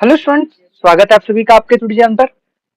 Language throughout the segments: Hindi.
हेलो स्टूडेंट, स्वागत है आप सभी का आपके टूटी जान पर।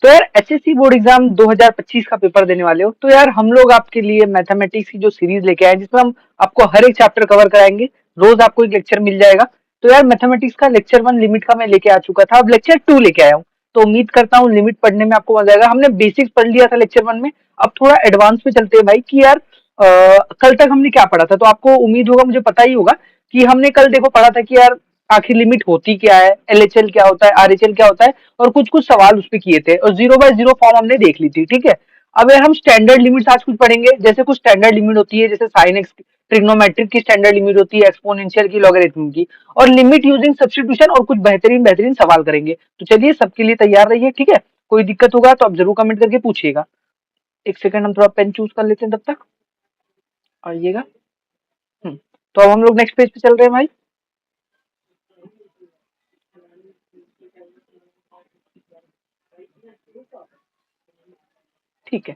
तो यार एचएससी बोर्ड एग्जाम 2025 का पेपर देने वाले हो, तो यार हम लोग आपके लिए मैथमेटिक्स की जो सीरीज लेके आए हैं, जिसमें हम आपको हर एक चैप्टर कवर कराएंगे। रोज आपको एक लेक्चर मिल जाएगा। तो यार मैथमेटिक्स का लेक्चर 1 लिमिट का मैं लेके आ चुका था, अब लेक्चर 2 लेके आया हूँ। तो उम्मीद करता हूँ लिमिट पढ़ने में आपको मजा आएगा। हमने बेसिक्स पढ़ लिया था लेक्चर 1 में, अब थोड़ा एडवांस में चलते हैं भाई कि यार कल तक हमने क्या पढ़ा था। तो आपको उम्मीद होगा, मुझे पता ही होगा कि हमने कल देखो पढ़ा था कि यार आखिर लिमिट होती क्या है, एलएचएल क्या होता है, आरएचएल क्या होता है, और कुछ कुछ सवाल उस पे किए थे, और जीरो बाय जीरो फॉर्म हमने देख ली थी। ठीक है। अब यार हम स्टैंडर्ड लिमिट्स आज कुछ पढ़ेंगे। जैसे कुछ स्टैंडर्ड लिमिट होती है, जैसे साइन एक्स ट्रिग्नोमेट्रिक की स्टैंडर्ड लिमिट होती है, एक्सपोनेंशियल की, लॉगरिथम की, और लिमिट यूजिंग सब्स्टिट्यूशन, और कुछ बेहतरीन बेहतरीन सवाल करेंगे। तो चलिए सबके लिए तैयार रहिए। ठीक है। कोई दिक्कत होगा तो आप जरूर कमेंट करके पूछिएगा। एक सेकंड, हम थोड़ा पेन चूज कर लेते हैं तब तक। आइएगा। तो अब हम लोग नेक्स्ट पेज पे चल रहे हैं भाई। ठीक है।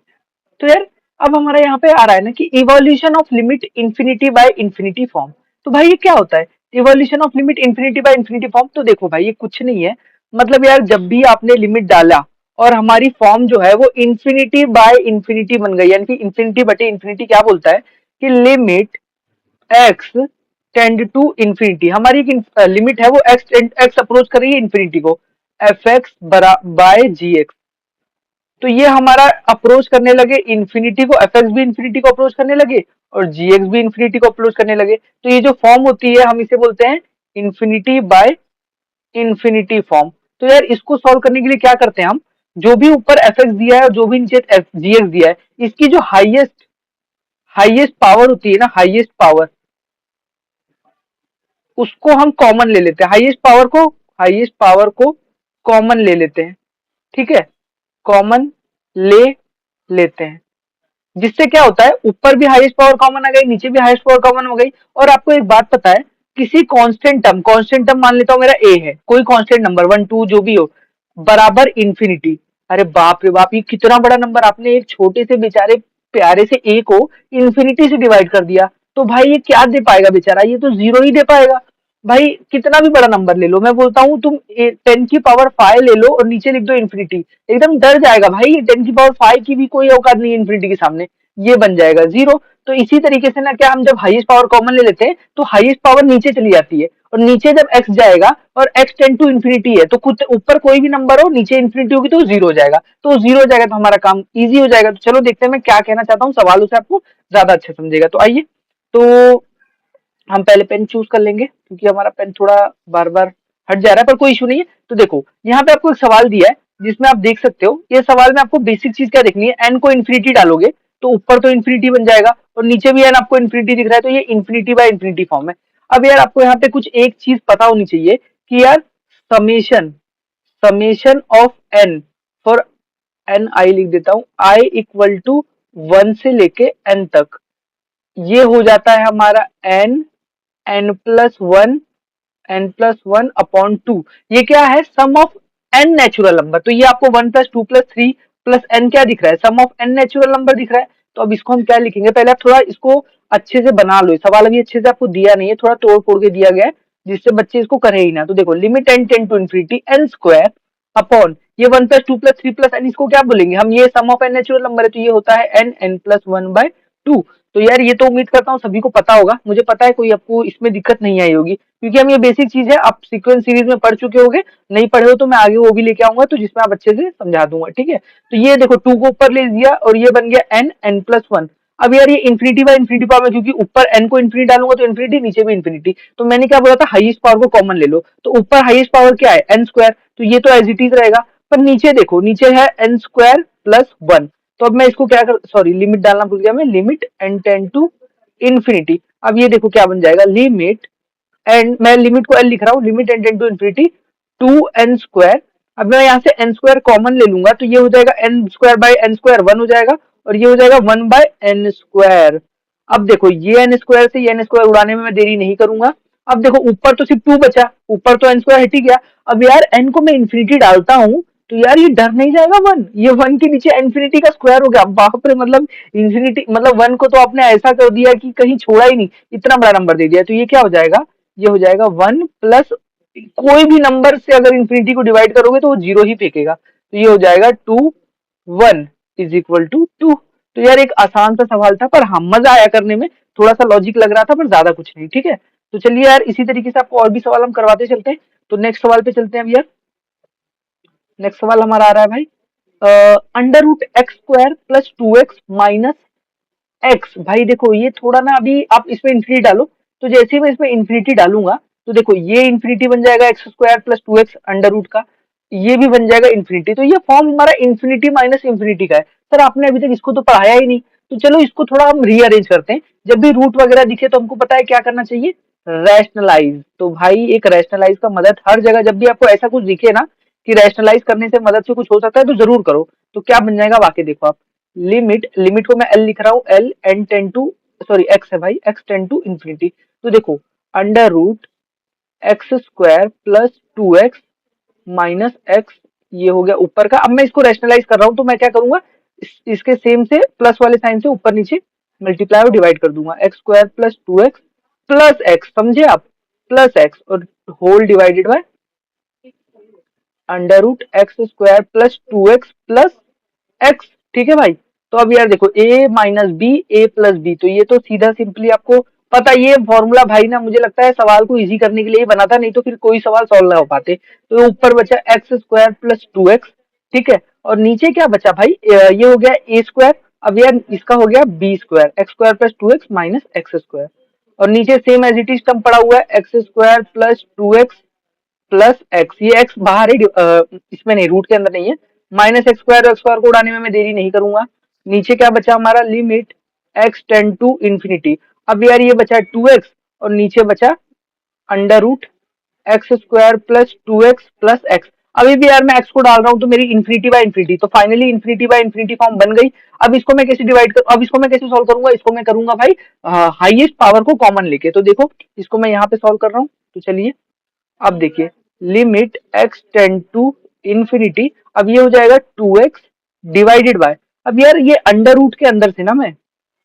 तो यार अब हमारा यहाँ पे आ रहा है ना कि evolution of limit infinity by infinity form. तो भाई ये क्या होता है evolution of limit infinity by infinity form? तो देखो भाई, ये कुछ नहीं है। मतलब यार जब भी आपने लिमिट डाला और हमारी फॉर्म जो है वो इंफिनिटी बाय इंफिनिटी बन गई, यानी कि इंफिनिटी बटे इंफिनिटी क्या बोलता है कि limit x tend to infinity, हमारी एक लिमिट है वो एक्स अप्रोच कर रही है इंफिनिटी को, एफ एक्स बाय जी एक्स। तो ये हमारा अप्रोच करने लगे इंफिनिटी को, एफ एक्स भी इंफिनिटी को अप्रोच करने लगे और जी एक्स भी इंफिनिटी को अप्रोच करने लगे। तो ये जो फॉर्म होती है हम इसे बोलते हैं इंफिनिटी बाय इंफिनिटी फॉर्म। तो यार इसको सॉल्व करने के लिए क्या करते हैं हम, जो भी ऊपर एफ एक्स दिया है और जो भी नीचे जी एक्स दिया है, इसकी जो हाईएस्ट हाईएस्ट पावर होती है ना, हाईएस्ट पावर, उसको हम कॉमन ले लेते हैं। हाईएस्ट पावर को कॉमन ले लेते हैं। ठीक है। कॉमन ले लेते हैं, जिससे क्या होता है ऊपर भी हाईएस्ट पावर कॉमन आ गई, नीचे भी हाईएस्ट पावर कॉमन हो गई। और आपको एक बात पता है, किसी कांस्टेंट टर्म मान लेता हूं मेरा ए है, कोई कांस्टेंट नंबर 1 2 जो भी हो, बराबर इंफिनिटी। अरे बाप रे बाप, ये कितना बड़ा नंबर, आपने एक छोटे से बेचारे प्यारे से ए को इंफिनिटी से डिवाइड कर दिया। तो भाई ये क्या दे पाएगा बेचारा, ये तो जीरो ही दे पाएगा। भाई कितना भी बड़ा नंबर ले लो, मैं बोलता हूँ तुम 10 की पावर 5 ले लो और नीचे लिख दो इंफिनिटी, एकदम डर जाएगा भाई। 10 की पावर 5 की भी कोई औकात नहीं है इंफिनिटी के सामने, ये बन जाएगा जीरो। तो इसी तरीके से ना, क्या हम जब हाईएस्ट पावर कॉमन ले लेते हैं तो हाईएस्ट पावर नीचे चली जाती है, और नीचे जब एक्स जाएगा और एक्स टेंड टू इन्फिनिटी है, तो खुद ऊपर कोई भी नंबर हो, नीचे इन्फिनिटी होगी तो जीरो हो जाएगा। तो जीरो हो जाएगा तो हमारा काम इजी हो जाएगा। तो चलो देखते हैं मैं क्या कहना चाहता हूँ, सवालों से आपको ज्यादा अच्छा समझेगा। तो आइए, तो हम पहले पेन चूज कर लेंगे, क्योंकि हमारा पेन थोड़ा बार बार हट जा रहा है, पर कोई इशू नहीं है। तो देखो यहाँ पे आपको एक सवाल दिया है, जिसमें आप देख सकते हो, ये सवाल में आपको बेसिक चीज क्या देखनी है, एन को इन्फिनिटी डालोगे तो ऊपर तो इन्फिनिटी बन जाएगा, और नीचे भी एन आपको इन्फिनिटी दिख रहा है, तो ये इन्फिनिटी बाय इन्फिनिटी फॉर्म है। अब यार आपको यहाँ पे कुछ एक चीज पता होनी चाहिए कि यार summation summation of n for n, i लिख देता हूं, आई इक्वल टू 1 से लेके एन तक, ये हो जाता है हमारा एन n+1 ये क्या है, सम ऑफ एन नेचुरल नंबर। तो ये आपको 1+2+3+n क्या दिख रहा है, सम ऑफ एन नेचुरल नंबर दिख रहा है। तो अब इसको हम क्या लिखेंगे, पहले आप थोड़ा इसको अच्छे से बना लो। सवाल अभी अच्छे से आपको दिया नहीं है, थोड़ा तोड़ फोड़ के दिया गया है, जिससे बच्चे इसको करें ही ना। तो देखो, limit N tends to infinity N square upon ये 1+2+3+n, इसको क्या बोलेंगे हम, ये sum of N natural number है, तो ये होता है n+1/2। तो यार ये तो उम्मीद करता हूँ सभी को पता होगा, मुझे पता है कोई आपको इसमें दिक्कत नहीं आई होगी, क्योंकि हम ये बेसिक चीज है, आप सीक्वेंस सीरीज में पढ़ चुके होगे। नहीं पढ़े हो तो मैं आगे वो भी लेके आऊंगा, तो जिसमें आप अच्छे से समझा दूंगा। ठीक है। तो ये देखो, 2 को ऊपर ले दिया और ये बन गया n+1। अब यार ये इन्फिनिटी बाय इन्फिनिटी पावर में, क्योंकि ऊपर n को इन्फिनिटी डालूंगा तो इन्फिनिटी, नीचे भी इन्फिनिटी, तो मैंने क्या बोला था, हाईएस्ट पावर को कॉमन ले लो। तो ऊपर हाईएस्ट पावर क्या है, एन स्क्वायर, तो ये तो एज इट इज रहेगा। पर नीचे देखो, नीचे है n² + 1। तो अब मैं इसको क्या कर, सॉरी लिमिट डालना भूल गया मैं, limit n tends to infinity. अब ये देखो क्या बन जाएगा, लिमिट एंड, मैं लिमिट को एल लिख रहा हूँ, limit N tends to infinity 2n²। अब मैं यहाँ से n² कॉमन ले लूंगा, तो ये हो जाएगा n²/n² 1 हो जाएगा, और ये हो जाएगा 1/n²। अब देखो, ये n² से ये n² उड़ाने में मैं देरी नहीं करूंगा। अब देखो, ऊपर तो सिर्फ 2 बचा, ऊपर तो n² हट ही गया। अब यार n को मैं इन्फिनिटी डालता हूँ, तो यार ये डर नहीं जाएगा 1, ये 1 के नीचे इन्फिनिटी का स्क्वायर हो गया। बाप रे, मतलब इन्फिनिटी, मतलब 1 को तो आपने ऐसा कर दिया कि कहीं छोड़ा ही नहीं, इतना बड़ा नंबर दे दिया। तो ये क्या हो जाएगा, ये हो जाएगा 1 + कोई भी नंबर से अगर इंफिनिटी को डिवाइड करोगे तो वो जीरो ही फेंकेगा, तो ये हो जाएगा 2 1 इज इक्वल टू 2। तो यार एक आसान सा सवाल था, पर हाँ मजा आया करने में, थोड़ा सा लॉजिक लग रहा था पर ज्यादा कुछ नहीं। ठीक है, तो चलिए यार इसी तरीके से आपको और भी सवाल हम करवाते चलते हैं। तो नेक्स्ट सवाल पे चलते हैं अब यार। नेक्स्ट सवाल हमारा आ रहा है भाई, under root X square plus 2x minus X. भाई देखो ये थोड़ा ना, अभी आप इसमें इंफिनिटी डालो, तो जैसे ही मैं इसमें इंफिनिटी डालूंगा तो देखो ये इंफिनिटी बन जाएगा X square plus 2x under root का, ये भी बन जाएगा इंफिनिटी। तो ये फॉर्म हमारा इंफिनिटी माइनस इंफिनिटी का है। सर आपने अभी तक इसको तो पढ़ाया ही नहीं, तो चलो इसको थोड़ा हम रीअरेंज करते हैं। जब भी रूट वगैरह दिखे तो हमको पता है क्या करना चाहिए, रैशनलाइज। तो भाई एक रैशनलाइज का मदद हर जगह, जब भी आपको ऐसा कुछ दिखे ना कि रैशनलाइज करने से मदद से कुछ हो सकता है, तो जरूर करो। तो क्या बन जाएगा वाकई, देखो आप, लिमिट, लिमिट को मैं एल लिख रहा हूँ, L N tend to, sorry X है भाई, एक्स टेन टू इंफिनिटी। तो देखो under root X square plus 2x minus X, ये हो गया ऊपर का। अब मैं इसको रैशनलाइज कर रहा हूँ, तो मैं क्या करूंगा, इसके सेम से प्लस वाले साइन से ऊपर नीचे मल्टीप्लाई और डिवाइड कर दूंगा, X square plus 2x plus X, समझे आप, प्लस एक्स और whole divided by under root X square plus 2x plus X. ठीक है भाई। तो अब यार देखो a minus B, A plus B, तो ये तो सीधा सिंपली आपको पता, ये फॉर्मूला भाई ना मुझे लगता है सवाल को इजी करने के लिए ही बना था, नहीं तो फिर कोई सवाल सॉल्व ना हो पाते। तो ऊपर बचा एक्स स्क्वायर प्लस 2x, ठीक है, और नीचे क्या बचा भाई, ये हो गया ए स्क्वायर। अब यार इसका हो गया B square, X square plus 2x minus X square, और नीचे same as it is term पड़ा हुआ है, X square plus 2x plus X, ये एक्स बाहर है, इसमें नहीं, रूट के अंदर नहीं है, माइनस एक्स स्क्वायर को उड़ाने में मैं देरी नहीं करूंगा। नीचे क्या बचा हमारा, limit X tend to infinity. अब यार ये बचा 2x और नीचे बचा under root X square plus 2x plus X. अभी भी यार मैं एक्स को डाल रहा हूँ तो मेरी इन्फिनिटी बाय इन्फिनिटी, तो finally infinity by infinity form बन गई। अब इसको मैं कैसे डिवाइड कर, अब इसको मैं कैसे सॉल्व करूंगा, इसको मैं करूंगा भाई हाईएस्ट पावर को कॉमन लेके। तो देखो इसको मैं यहाँ पे सॉल्व कर रहा हूँ, तो चलिए अब देखिए, limit X tend to infinity, अब ये हो जाएगा 2x डिवाइडेड बाय, अब यार ये अंडर रूट के अंदर से ना, मैं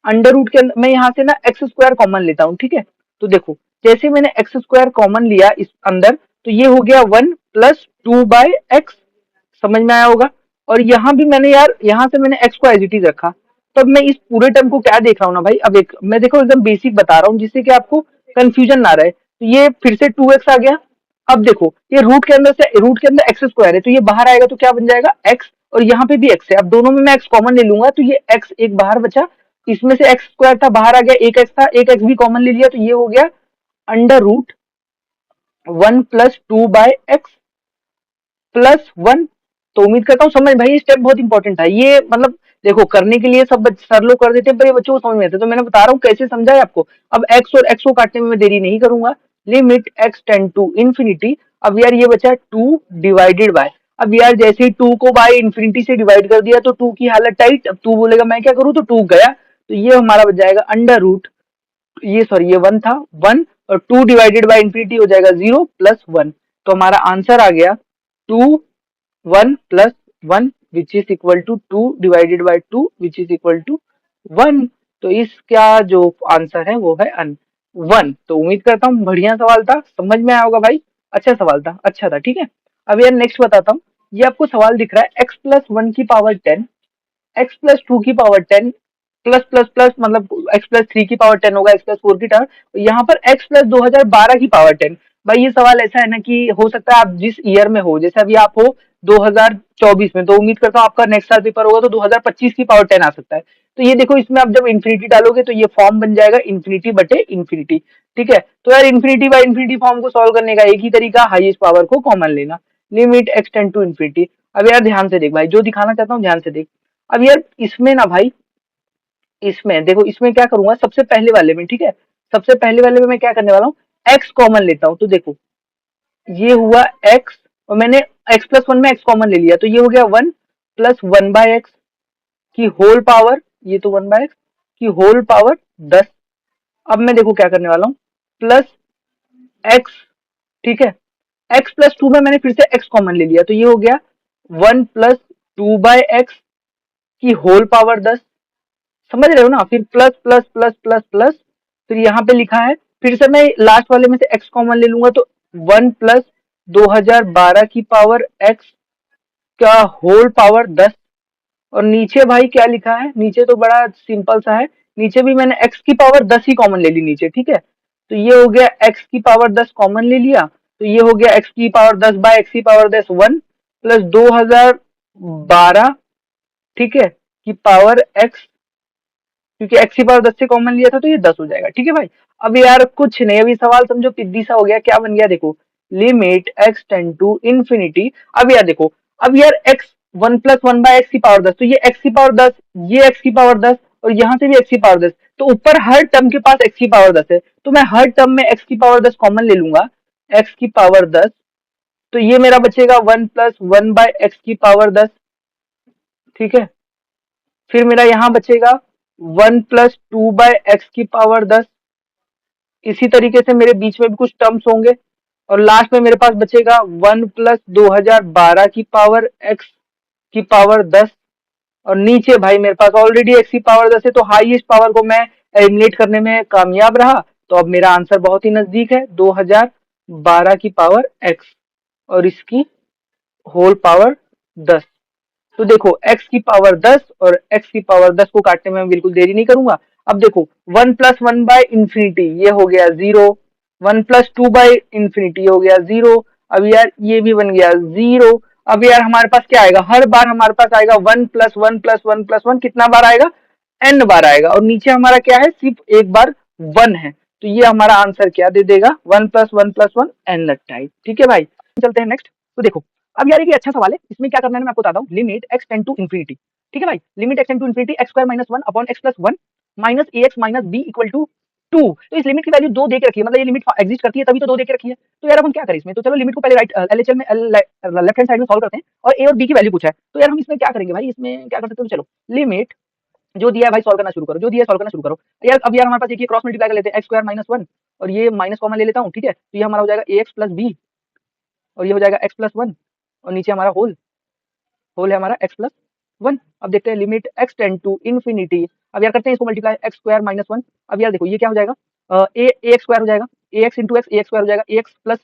अंडर रूट के अंदर मैं यहाँ से ना एक्स स्क्वायर कॉमन लेता हूँ, ठीक है। तो देखो जैसे मैंने एक्स स्क्वायर कॉमन लिया इस अंदर, तो ये हो गया 1 प्लस 2 बाय एक्स, समझ में आया होगा। और यहाँ भी मैंने यार, यहाँ से मैंने एक्स को एज इट इज रखा। तो अब मैं इस पूरे टर्म को क्या देख रहा हूँ ना भाई, अब एक मैं देखो एकदम बेसिक बता रहा हूँ जिससे कि आपको कंफ्यूजन ना रहे। तो ये फिर से 2x आ गया। अब देखो ये रूट के अंदर से, रूट के अंदर एक्स स्क्वायर है, तो ये बाहर आएगा तो क्या बन जाएगा एक्स, और यहाँ पे भी एक्स है। अब दोनों में मैं एक्स कॉमन ले लूंगा, तो ये एक्स एक बाहर बचा, इसमें से एक्स स्क्वायर था बाहर आ गया, एक एक्स था, एक एक्स भी कॉमन ले लिया, तो ये हो गया under root 1 plus 2 by x plus 1। तो उम्मीद करता हूँ समझ, भाई ये स्टेप बहुत इंपॉर्टेंट है ये, मतलब देखो करने के लिए सब सर लोग कर देते हैं, पर ये बच्चों को समझ में आता है, तो मैंने बता रहा हूँ कैसे समझा है आपको। अब एक्स और एक्स को काटने में मैं देरी नहीं करूंगा, limit X tend to infinity. अब यार ये बचा 2 डिवाइडेड बाय, अब यार जैसे ही 2 को बाय इंफिनिटी से डिवाइड कर दिया तो 2 की हालत टाइट, अब 2 बोलेगा मैं क्या करूँ, तो 2 गया, तो ये हमारा बच जाएगा अंडर रूट, ये सॉरी ये 1 था, 1 और 2 डिवाइडेड बाय इंफिनिटी हो जाएगा 0 प्लस 1। तो हमारा आंसर आ गया 2 1 plus 1 which is equal to 2 divided by 2 which is equal to 1। तो इसका जो आंसर है वो है 1। तो उम्मीद करता हूँ बढ़िया सवाल था, समझ में आया होगा भाई, अच्छा सवाल था, अच्छा था, ठीक है। अब यार नेक्स्ट बताता हूँ, ये आपको सवाल दिख रहा है x+1 की पावर 10, x+2 की पावर 10, प्लस प्लस प्लस मतलब x+3 की पावर 10 होगा, x+4 की पावर, यहाँ पर x+2012 की पावर 10। भाई ये सवाल ऐसा है ना कि हो सकता है आप जिस ईयर में हो, जैसे अभी आप हो 2024 में, तो उम्मीद करता हूँ आपका नेक्स्ट साल पेपर होगा तो 2025 की पावर 10 आ सकता है। तो ये देखो इसमें आप जब इन्फिनिटी डालोगे तो ये फॉर्म बन जाएगा इन्फिनिटी बटे इन्फिनिटी, ठीक है। तो यार इन्फिनिटी बाय इन्फिनिटी फॉर्म को सॉल्व करने का एक ही तरीका, हाईएस्ट पावर को कॉमन लेना, limit X tend to infinity. अब यार ध्यान से देख भाई, जो दिखाना चाहता हूँ ध्यान से देख। अब यार इसमें ना भाई, इसमें देखो, इसमें क्या करूंगा सबसे पहले वाले में, ठीक है, सबसे पहले वाले में मैं क्या करने वाला हूँ, एक्स कॉमन लेता हूँ। तो देखो ये हुआ एक्स, और मैंने x+1 में एक्स कॉमन ले लिया, तो ये हो गया 1 प्लस 1 बाय एक्स की होल पावर, ये तो 1 बाय एक्स की होल पावर 10। अब मैं देखो क्या करने वाला हूँ, प्लस एक्स, ठीक है, x+2 में मैंने फिर से एक्स कॉमन ले लिया, तो ये हो गया 1 प्लस 2 बाय एक्स की होल पावर 10, समझ रहे हो ना। फिर plus plus plus plus plus, फिर यहाँ पे लिखा है, फिर से मैं लास्ट वाले में से x कॉमन ले लूंगा, तो 1 2012 की पावर x का होल पावर 10। और नीचे भाई क्या लिखा है, नीचे तो बड़ा सिंपल सा है, नीचे भी मैंने x की पावर 10 ही कॉमन ले ली नीचे, ठीक है। तो ये हो गया x की पावर 10 कॉमन ले लिया, तो ये हो गया x की पावर 10 बाय x की पावर 10 1 प्लस 2012, ठीक है, की पावर x, क्योंकि x की पावर 10 से कॉमन लिया था तो ये 10 हो जाएगा, ठीक है भाई। अब यार कुछ नहीं, अभी सवाल समझो पिद्दी सा हो गया, क्या बन गया देखो, limit x tend to infinity. अब यार देखो, अब यार x 1 + 1 बाय एक्स की पावर 10, तो ये x की पावर 10, ये x की पावर 10 और यहाँ से भी x की पावर 10, तो ऊपर हर टर्म के पास x की पावर 10 है, तो मैं हर टर्म में x की पावर 10 कॉमन ले लूंगा, x की पावर 10, तो ये मेरा बचेगा 1 + 1 बाय एक्स की पावर 10, ठीक है। फिर मेरा यहाँ बचेगा 1 + 2 बाय एक्स की पावर 10। इसी तरीके से मेरे बीच में भी कुछ टर्म्स होंगे, और लास्ट में मेरे पास बचेगा 1 + 2012 की पावर एक्स की पावर 10। और नीचे भाई मेरे पास ऑलरेडी एक्स की पावर 10 है, तो हाईएस्ट पावर को मैं एलिमिनेट करने में कामयाब रहा, तो अब मेरा आंसर बहुत ही नजदीक है, 2012 की पावर एक्स और इसकी होल पावर 10। तो देखो x की पावर 10 और x की पावर 10 को काटने में मैं बिल्कुल देरी नहीं करूंगा। अब देखो 1 + 1 बाय इंफिनिटी ये हो गया 0, 1 + 2 बाय इंफिनिटी हो गया 0, अब यार ये भी बन गया 0। अब यार हमारे पास क्या आएगा, हर बार हमारे पास आएगा 1 + 1 + 1 + 1, कितना बार आएगा, n बार आएगा, और नीचे हमारा क्या है, सिर्फ एक बार 1 है, तो ये हमारा आंसर क्या दे देगा, 1 + 1 + 1 n टाइप, ठीक है भाई। चलते हैं नेक्स्ट। तो देखो अब यार ये अच्छा सवाल है, इसमें क्या करना है मैं आपको बताता हूँ, limit x tend to infinity, ठीक है भाई, limit x tend to infinity x² - 1 upon x + 1 minus ax minus b equal to 2। तो इस लिमिट की वैल्यू 2 दे के रखी है, मतलब ये लिमिट एग्जिस्ट करती है तभी तो 2 दे के रखी है। तो यार अब हम क्या करें इसमें, तो चलो लिमिट को पहले राइट एलएचएल में लेफ्ट हैंड साइड में सॉल्व करते हैं, और a और b की वैल्यू पूछा है, तो यार हम इसमें क्या करेंगे भाई, इसमें क्या कर सकते हो, चलो लिमिट जो दिया है भाई सॉल्व करना शुरू करो, जो दिया है सॉल्व करना शुरू करो। यार अब यार हमारे पास एक क्रॉस मल्टीप्लाई कर लेते हैं, x² - 1 और ये माइनस कॉमन ले लेता हूँ, ठीक है, तो ये हमारा हो जाएगा ax + b और ये हो जाएगा x + 1 और नीचे हमारा होल है हमारा x + 1। अब देखते हैं limit x tend to infinity, अब यार करते हैं इसको मल्टीप्लाई x² - 1। अब यार देखो ये क्या हो जाएगा, ax² हो जाएगा, ax × x ax² हो जाएगा, ax +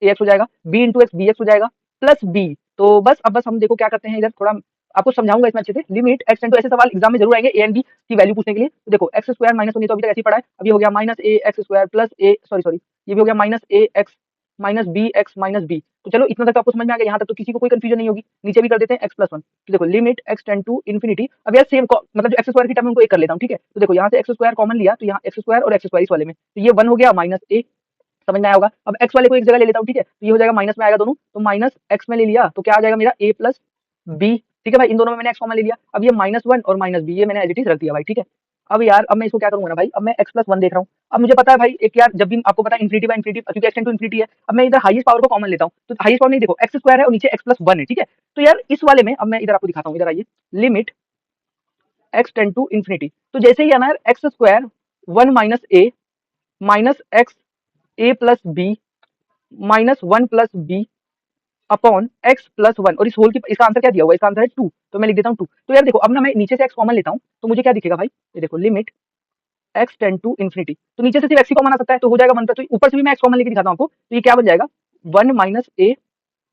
ax हो जाएगा, b × x bx हो जाएगा प्लस b। तो बस अब बस हम देखो क्या करते हैं, इधर थोड़ा आपको समझाऊंगा इसमें अच्छे से। लिमिट x टेंड टू, ऐसे सवाल एग्जाम में जरूर आएंगे ए एंड बी की वैल्यू पूछने के लिए। तो देखो x² - 1 ये तो अभी तक ऐसे ही पड़ा है, अब ये हो गया -ax² प्लस a सॉरी ये भी हो गया -ax minus B X minus B. तो चलो इतना तक तो आपको समझ में आ गया, यहाँ तक तो किसी को कोई कंफ्यूजन नहीं होगी। नीचे भी कर देते हैं x + 1। तो देखो limit x tend to infinity, अब यार सेम मतलब जो x² की टर्म में उनको एक कर लेता हूँ, ठीक है। तो देखो यहाँ से x² कॉमन लिया, तो यहाँ x² और x² इस वाले में, तो ये 1 हो गया माइनस a, समझ में आया होगा। अब x वाले को एक जगह ले लेता हूँ, ठीक है, तो ये हो जाएगा माइनस में आएगा दोनों, तो माइनस x में ले लिया तो क्या आ जाएगा मेरा a प्लस b, ठीक है भाई, इन दोनों में मैंने x कॉमन ले लिया। अब ये -1 और -b ये मैंने एज इट इज रख दिया भाई, ठीक है। अब यार अब मैं इसको क्या करूंगा ना भाई, अब मैं x + 1 देख रहा हूँ। अब मुझे पता है भाई एक यार, जब भी आपको पता है इंफिनिटी बाय इंफिनिटी, क्योंकि x टेंड टू इंफिनिटी है, अब मैं इधर हाईएस्ट पावर को कॉमन लेता हूँ, तो हाईएस्ट पावर नहीं, देखो x² है और नीचे x + 1 है, ठीक है। तो यार इस वाले में अब मैं इधर आपको दिखाता हूँ, इधर आइए, limit x tend to infinity, तो जैसे ही आना है x² 1 - a minus x a + b -1 + b upon x + 1, और इस होल की इसका आंसर क्या दिया हुआ है, इसका आंसर है 2, तो मैं लिख देता हूँ 2। तो यार देखो अब ना मैं नीचे से x कॉमन लेता हूँ, तो मुझे क्या दिखेगा भाई, ये देखो limit x tend to infinity, तो नीचे से सिर्फ x ही कॉमन आ सकता है, तो हो जाएगा 1 +, तो ऊपर से भी मैं x कॉमन लेके दिखाता हूँ आपको, तो ये क्या बन जाएगा 1 - a,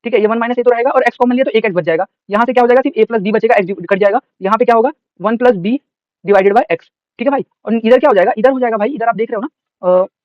ठीक है, ये 1 - a तो रहेगा, और x कॉमन लिया तो एक x बच जाएगा, यहाँ से क्या हो जाएगा, सिर्फ a + b बचेगा, x कट जाएगा, यहाँ पे क्या होगा 1 + b डिवाइडेड बाय x, ठीक है भाई। और इधर क्या हो जाएगा, इधर हो जाएगा भाई, इधर आप देख रहे हो ना,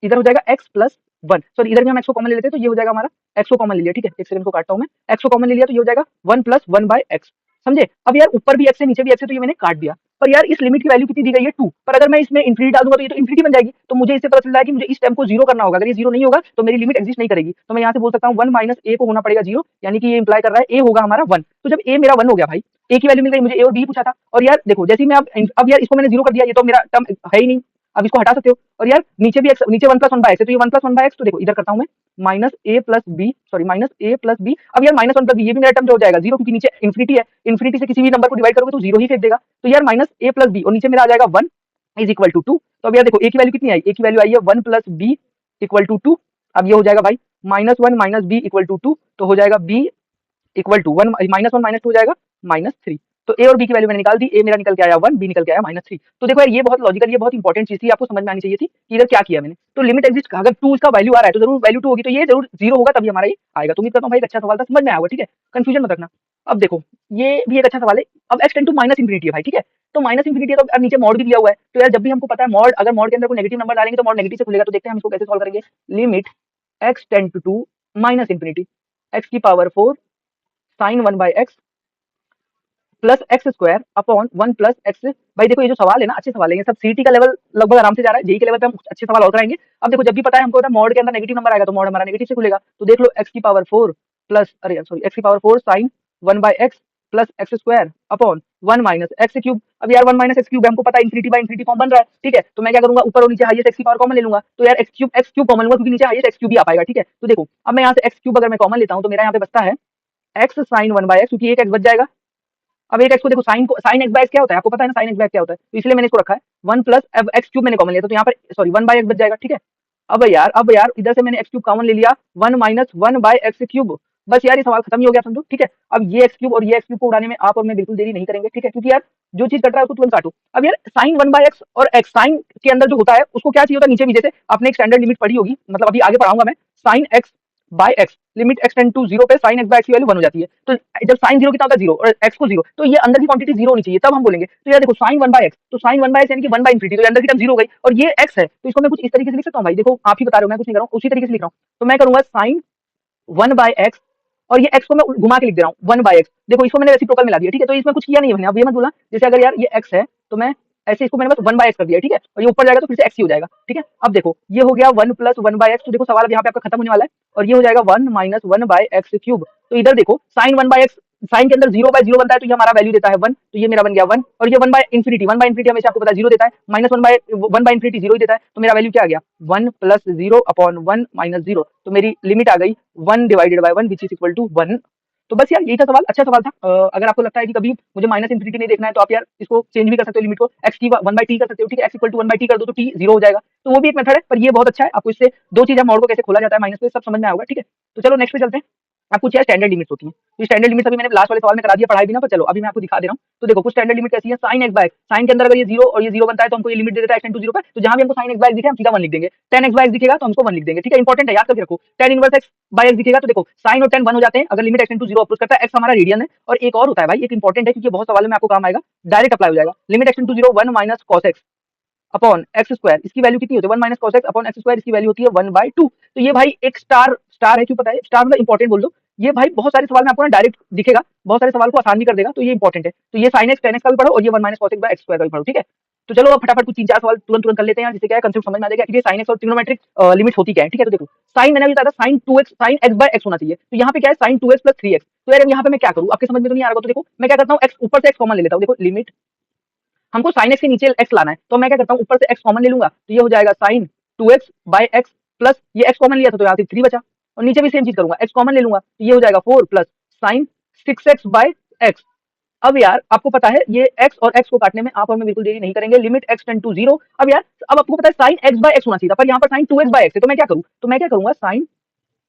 इधर हो जाएगा x + 1, सॉरी इधर भी हम x को कॉमन ले लेते हैं, तो ये हो जाएगा हमारा x को कॉमन ले लिया, ठीक है, एक सेकंड को काटता हूँ मैं, x को कॉमन ले लिया तो ये हो जाएगा 1 + 1 बाय x, समझे। अब यार ऊपर भी x है नीचे भी x है, तो ये मैंने काट दिया, पर यार इस लिमिट की वैल्यू कितनी दी गई है 2, पर अगर मैं इसमें इंफिनिटी डाल दूंगा तो ये तो इंफिनिटी बन जाएगी, तो मुझे इससे पता चल रहा है कि मुझे इस टर्म को 0 करना होगा, अगर ये 0 नहीं होगा तो मेरी लिमिट एग्जिस्ट नहीं करेगी, तो मैं यहाँ से बोल सकता हूँ 1 - a को होना पड़ेगा 0, यानी कि ये इंप्लाई कर रहा है a होगा हमारा 1। तो जब a मेरा 1 हो गया भाई, a की वैल्यू मिल गई मुझे, a और b पूछा था, और यार देखो जैसे ही मैं अब यार इसको मैंने 0 कर दिया, ये तो मेरा टर्म है ही नहीं, अब इसको हटा सकते हो। और यार नीचे भी x, नीचे 1 + 1 बाय x है, तो ये 1 + 1 बाय x, तो देखो इधर करता हूँ मैं -a + b, sorry -a + b, अब यार -1 + b ये भी मेरा टर्म हो जाएगा 0, क्योंकि नीचे इंफिनिटी है, इंफिनिटी से किसी भी नंबर को डिवाइड करोगे तो 0 ही फेंक देगा, तो यार -a + b और नीचे मेरा आ जाएगा 1 = 2। तो अब यार देखो a की वैल्यू कितनी आई, a की वैल्यू आई है 1 + b = 2। अब ये हो जाएगा भाई -1 - b = 2, तो हो जाएगा b = 1 -1 - 2 हो जाएगा -3। तो ए और बी की वैल्यू मैंने निकाल दी, ए मेरा निकल के आया 1, बी निकल के आया -3। तो देखो यार ये बहुत लॉजिकल, ये बहुत इंपॉर्टेंट चीज थी, आपको समझ में आनी चाहिए थी कि इधर क्या किया मैंने। तो लिमिट एग्जिस्ट, अगर 2 इसका वैल्यू आ रहा है तो जरूर वैल्यू 2 होगी, तो ये जरूर 0 होगा तभी हमारा ये आएगा। तो उम्मीद करता हूँ भाई एक अच्छा सवाल था, समझ में आया होगा, ठीक है, कंफ्यूजन मत रखना। अब देखो ये भी एक अच्छा सवाल है। अब x tend to minus infinity है भाई, ठीक है, तो माइनस इंफिनिटी है तो अब नीचे मॉड भी दिया हुआ है, तो यार जब भी हमको पता है मॉड, अगर मॉड के अंदर कोई नेगेटिव नंबर डालेंगे तो मॉड नेगेटिव से खुलेगा। तो देखते हैं हम इसको कैसे सॉल्व करेंगे। Limit x tend to minus infinity x की power 4 sine 1 by x plus x square upon 1 plus x. भाई देखो ये जो सवाल है ना, अच्छे सवाल है, ये सब सीटी का लेवल लगभग आराम से जा रहा है, जेई के लेवल पे हम अच्छे सवाल और कराएंगे। अब देखो जब भी पता है हमको, मॉड के अंदर नेगेटिव नंबर आएगा तो मॉड हमारा नेगेटिव से खुलेगा। तो देख लो x की पावर 4 प्लस, अरे सॉरी, x की power 4 sine 1 by x plus x square upon 1 minus x cube. अब यार 1 माइनस एक्स क्यूब हमको पता है इंफिनिटी बाय इंफिनिटी फॉर्म बन रहा है, ठीक है, तो मैं क्या करूंगा, ऊपर और नीचे हाईएस्ट एक्स की पावर कॉमन ले लूंगा। तो यार एक्स क्यूब कॉमन लूंगा क्योंकि नीचे हाईएस्ट एक्स क्यूब ही आ पाएगा, ठीक है। तो देखो अब मैं यहाँ से एक्स क्यूब अगर मैं कॉमन लेता हूँ तो मेरा यहाँ पे बचता है एक्स साइन 1 बाई एक्स, क्योंकि एक एक्स बच जाएगा। अब एक एक्स को देखो, साइन एक्स बाय एक्स क्या होता है आपको पता है ना, साइन एक्स बाय क्या होता है, तो इसलिए मैंने इसको रखा है 1 प्लस, अब एक्स क्यूब मैंने कॉमन लिया तो यहाँ पर सॉरी 1 बाय एक्स बच जाएगा, ठीक है। अब यार इधर से मैंने एक्स क्यूब कॉमन ले लिया, 1 माइनस 1 बाय एक्स क्यूब। बस यार ये सवाल खत्म ही हो गया समझो, ठीक है। अब ये एक्स क्यूब और ये एक्स क्यूब को उड़ाने में आप और मैं बिल्कुल देरी नहीं करेंगे, ठीक है, क्योंकि यार जो चीज कट रहा है उसको तुरंत काटो। अब यार साइन 1 बाय एक्स और एक्स साइन के अंदर जो होता है उसको क्या चाहिए होता है नीचे भी, जैसे आपने एक स्टैंडर्ड लिमिट पढ़ी होगी, मतलब अभी आगे पढ़ाऊंगा मैं, sine x by x, limit x tend to 0 पे साइन एक्स बाय एक्स की वैल्यू 1 हो जाती है। तो जब साइन 0 कितना होता है 0 और एक्स को 0, तो ये अंदर की क्वांटिटी 0 होनी चाहिए, तब हम बोलेंगे। तो यार देखो साइन 1 बाय एक्स, तो साइन 1 बाय एक्स यानी कि 1 बाय इंफिनिटी, तो अंदर की टर्म 0 हो गई, और ये एक्स है तो इसको मैं कुछ इस तरीके से लिख सकता हूँ भाई, देखो आप ही बता रहे हो, मैं कुछ नहीं कर रहा हूँ, उसी तरीके से लिख रहा हूँ। तो मैं करूंगा साइन 1 बाय एक्स, और ये एक्स को मैं घुमा के लिख दे रहा हूँ 1 बाय एक्स। देखो इसको मैंने रेसिप्रोकल मिला दिया, ठीक है, तो इसमें कुछ किया नहीं है मैंने। अब ये मत बोलना, जैसे अगर यार ये एक्स है तो मैं ऐसे इसको मैंने बस 1 बाय एक्स कर दिया, ठीक है, और ये ऊपर जाएगा तो फिर से एक्स ही हो जाएगा, ठीक है। अब देखो ये हो गया 1 प्लस 1 बाय एक्स, तो देखो सवाल अब यहाँ पे आपका खत्म होने वाला है, और ये हो जाएगा 1 माइनस 1 बाय एक्स क्यूब। तो इधर देखो साइन 1 बाय एक्स, साइन के अंदर 0 बाय 0 बनता है, तो ये हमारा वैल्यू देता है 1, तो ये मेरा बन गया 1, और ये 1 बाय इंफिनिटी, 1 बाय इंफिनिटी हमेशा आपको पता है 0 देता है, माइनस 1 बाय इंफिनिटी 0 ही देता है, तो मेरा वैल्यू क्या आ गया 1 प्लस 0 अपॉन 1 माइनस 0। तो मेरी लिमिट आ गई 1 divided by 1 which is equal to 1। तो बस यार यही था सवाल, अच्छा सवाल था। अगर आपको लगता है कि कभी मुझे माइनस इंफिनिटी नहीं देखना है तो आप यार इसको चेंज भी कर सकते हो, लिमिट को एक्स की 1 बाय टी कर सकते हो, ठीक है, x equal to 1 by t कर दो तो टी 0 हो जाएगा। तो वो भी एक मेथड है, पर ये बहुत अच्छा है, आपको इससे दो चीजें, मॉड को कैसे खोला जाता है माइनस पे, सब समझ में आएगा, ठीक है। तो चलो नेक्स्ट पे चलते हैं। अब कुछ स्टैंडर्ड लिमिट्स होती हैं, तो स्टैंडर्ड लिमिट्स अभी मैंने लास्ट वाले सवाल में करा दिया, पढ़ाई भी ना, पर चलो अभी मैं आपको दिखा दे रहा हूँ। तो देखो कुछ स्टैंडर्ड लिमिट कैसी है, sine x by x, sine के अंदर अगर ये 0 और ये 0 बनता है तो हमको ये लिमिट दे देता है एक्स टू 0 पर, तो जहां भी हमको साइन एक्स बाय एक्स दिखे हम सीधा 1 लिख देंगे, tan एक्स बाय एक्स दिखेगा तो हमको 1 लिख देंगे, ठीक है, इंपॉर्टेंट है, याद करके रखो। tan inverse x by x दिखेगा तो देखो साइन और tan 1 हो जाते हैं अगर लिमिट एक्स टू 0 अप्रोच करता है, एक्स हमारा रेडियन है। और एक और होता है भाई, एक इंपॉर्टेंट है क्योंकि बहुत सवालों में आपको काम आएगा, डायरेक्ट अप्लाई हो जाएगा, limit x to 0 1 minus cos x upon x square, इसकी वैल्यू कितनी होती है 1 minus cos x upon x square, इसकी वैल्यू होती है 1 बाय 2। तो ये भाई एक स्टार स्टार है, क्यों पता है, स्टार मतलब इंपॉर्टेंट बोल दो। ये भाई बहुत सारे सवाल में आपको ना डायरेक्ट दिखेगा, बहुत सारे सवाल को आसान भी कर देगा, तो ये इंपॉर्टेंट है। तो ये साइन एक्स tan एक्स का भी पढ़ो और ये 1 minus cos x by x square का भी पढ़ो, ठीक है। तो चलो अब फटाफट कुछ 3-4 सवाल तुरंत तुरंत कर लेते हैं, जिससे क्या है कंसेप्ट समझ में आ जाएगा कि साइन एक्स और ट्रिग्नोमेट्रिक लिमिट होती क्या है, ठीक है। तो देखो साइन मैंने अभी बताया था sine 2x, sine x by x होना चाहिए, तो यहाँ पे क्या है साइन 2x प्लस 3x। तो यार यहाँ पे मैं क्या करूँ, आपके समझ में तो नहीं आ रहा, तो देखो मैं क्या करता हूँ, x ऊपर से x कॉमन ले लेता हूँ। देखो लिमिट हमको साइन एक्स के नीचे एक्स लाना है, तो मैं क्या करता हूँ ऊपर से एक्स कॉमन ले लूंगा, तो ये हो जाएगा sine 2x by x plus ये एक्स कॉमन लिया था तो यहाँ से 3 बचा, और नीचे भी सेम चीज करूंगा, एक्स कॉमन ले लूंगा तो ये हो जाएगा 4 plus sign 6x bye x. अब यार आपको पता है ये x और x को काटने में आप और मैं बिल्कुल देरी नहीं करेंगे, लिमिट x टेंड टू 0। अब यार अब आपको पता है साइन x बाय x होना चाहिए था, पर यहाँ पर साइन 2x बाय x है, तो मैं क्या करूँ, तो मैं क्या करूंगा साइन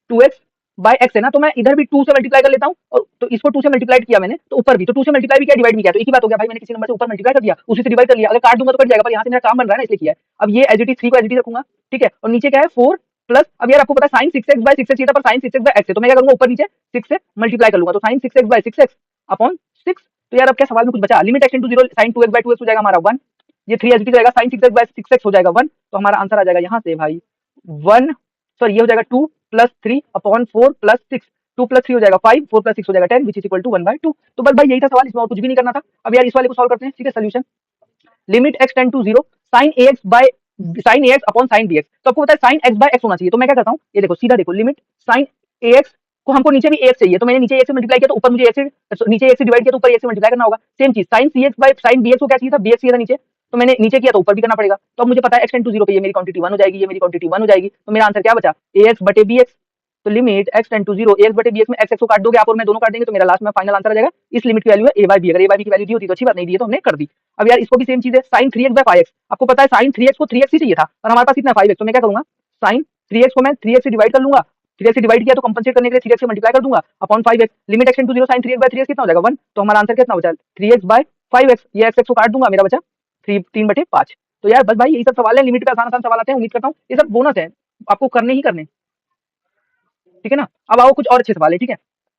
2x बाय x है ना, तो मैं इधर भी 2 से मल्टीप्लाई कर लेता हूँ, और तो इसको 2 से मल्टीप्लाई किया मैंने तो ऊपर भी तो 2 से मल्टीप्लाई भी किया, डिवाइड भी किया, तो एक ही बात हो गया भाई, मैंने किसी नंबर से ऊपर मल्टीप्लाई कर दिया, उसी से डिवाइड कर लिया, अगर काट दूंगा तो कट जाएगा, पर यहाँ से मेरा काम बन रहा है ना इसलिए किया है। अब ये एज इट इज 3 को एज इट इज रखूंगा, ठीक है, और नीचे क्या है 4 प्लस, अब यार आपको पता है साइन 6x बाय 6x था, पर साइन 6x बाय x है, तो मैं क्या करूंगा ऊपर नीचे 6 से मल्टीप्लाई कर लूंगा, तो sign 6x by 6x upon 6। तो यार अब क्या सवाल में कुछ बचा, limit x to 0 sine 2x by 2x हो जाएगा हमारा 1, ये 3 एज इट इज रहेगा, साइन 6x बाय 6x हो जाएगा 1, तो हमारा आंसर आ जाएगा यहाँ से भाई 1, सॉरी ये हो जाएगा 2 प्लस 3 अपॉन 4 प्लस 6, 2 प्लस 3 हो जाएगा 5, 4 प्लस 6 हो जाएगा 10 which is equal to 1 by 2। तो बस भाई यही था सवाल, इसमें और कुछ भी नहीं करना था। अब यार इस वाले को सॉल्व करते हैं, ठीक है। Solution limit x tend to 0 sine ax by sine ax upon sine bx, तो आपको पता है साइन x बाय x होना चाहिए, तो मैं क्या करता हूँ, ये देखो सीधा देखो, लिमिट साइन ax को हमको नीचे भी ax चाहिए, तो मैंने नीचे ax से मल्टीप्लाई किया तो ऊपर मुझे ax से, नीचे ax से डिवाइड किया तो ऊपर ax से मल्टीप्लाई करना होगा। सेम चीज sine cx by sine bx को क्या चाहिए था, bx चाहिए था नीचे, तो मैंने नीचे किया तो ऊपर भी करना पड़ेगा। तो अब मुझे पता है x टेंड टू 0 पे ये मेरी क्वांटिटी 1 हो जाएगी, ये मेरी क्वांटिटी 1 हो जाएगी, तो मेरा आंसर क्या बचा ax बटे bx। तो limit x tend to 0 ax बटे bx में x को काट दोगे आप और मैं दोनों काट देंगे, तो मेरा लास्ट में फाइनल आंसर आ जाएगा इस लिमिट की वैल्यू है a बाय b। अगर a बाय b की वैल्यू दी होती तो अच्छी बात, नहीं दी है तो हमने कर दी। अब यार इसको भी सेम चीज है, साइन 3x बाय 5x, आपको पता है साइन 3x को 3x ही चाहिए था और हमारे पास कितना है 5x, तो मैं क्या करूंगा साइन 3x को मैं 3x से डिवाइड कर लूंगा 3x से डिवाइड किया तो कंपनसेट करने के लिए 3x से मल्टीप्लाई कर दूंगा upon 5x, limit x tend to 0 sin 3x by 3x कितना हो जाएगा 1, तो हमारा आंसर कितना बचा 3x बाय 5x, ये x को काट दूंगा, मेरा बचा 3/5। तो यार बस भाई यही सब सवाल है, लिमिट पे आसान आसान सवाल आते हैं, उम्मीद करता हूँ ये सब बोनस है, आपको करने ही करने, ठीक है ना। अब आओ कुछ और अच्छे सवाल है, ठीक है।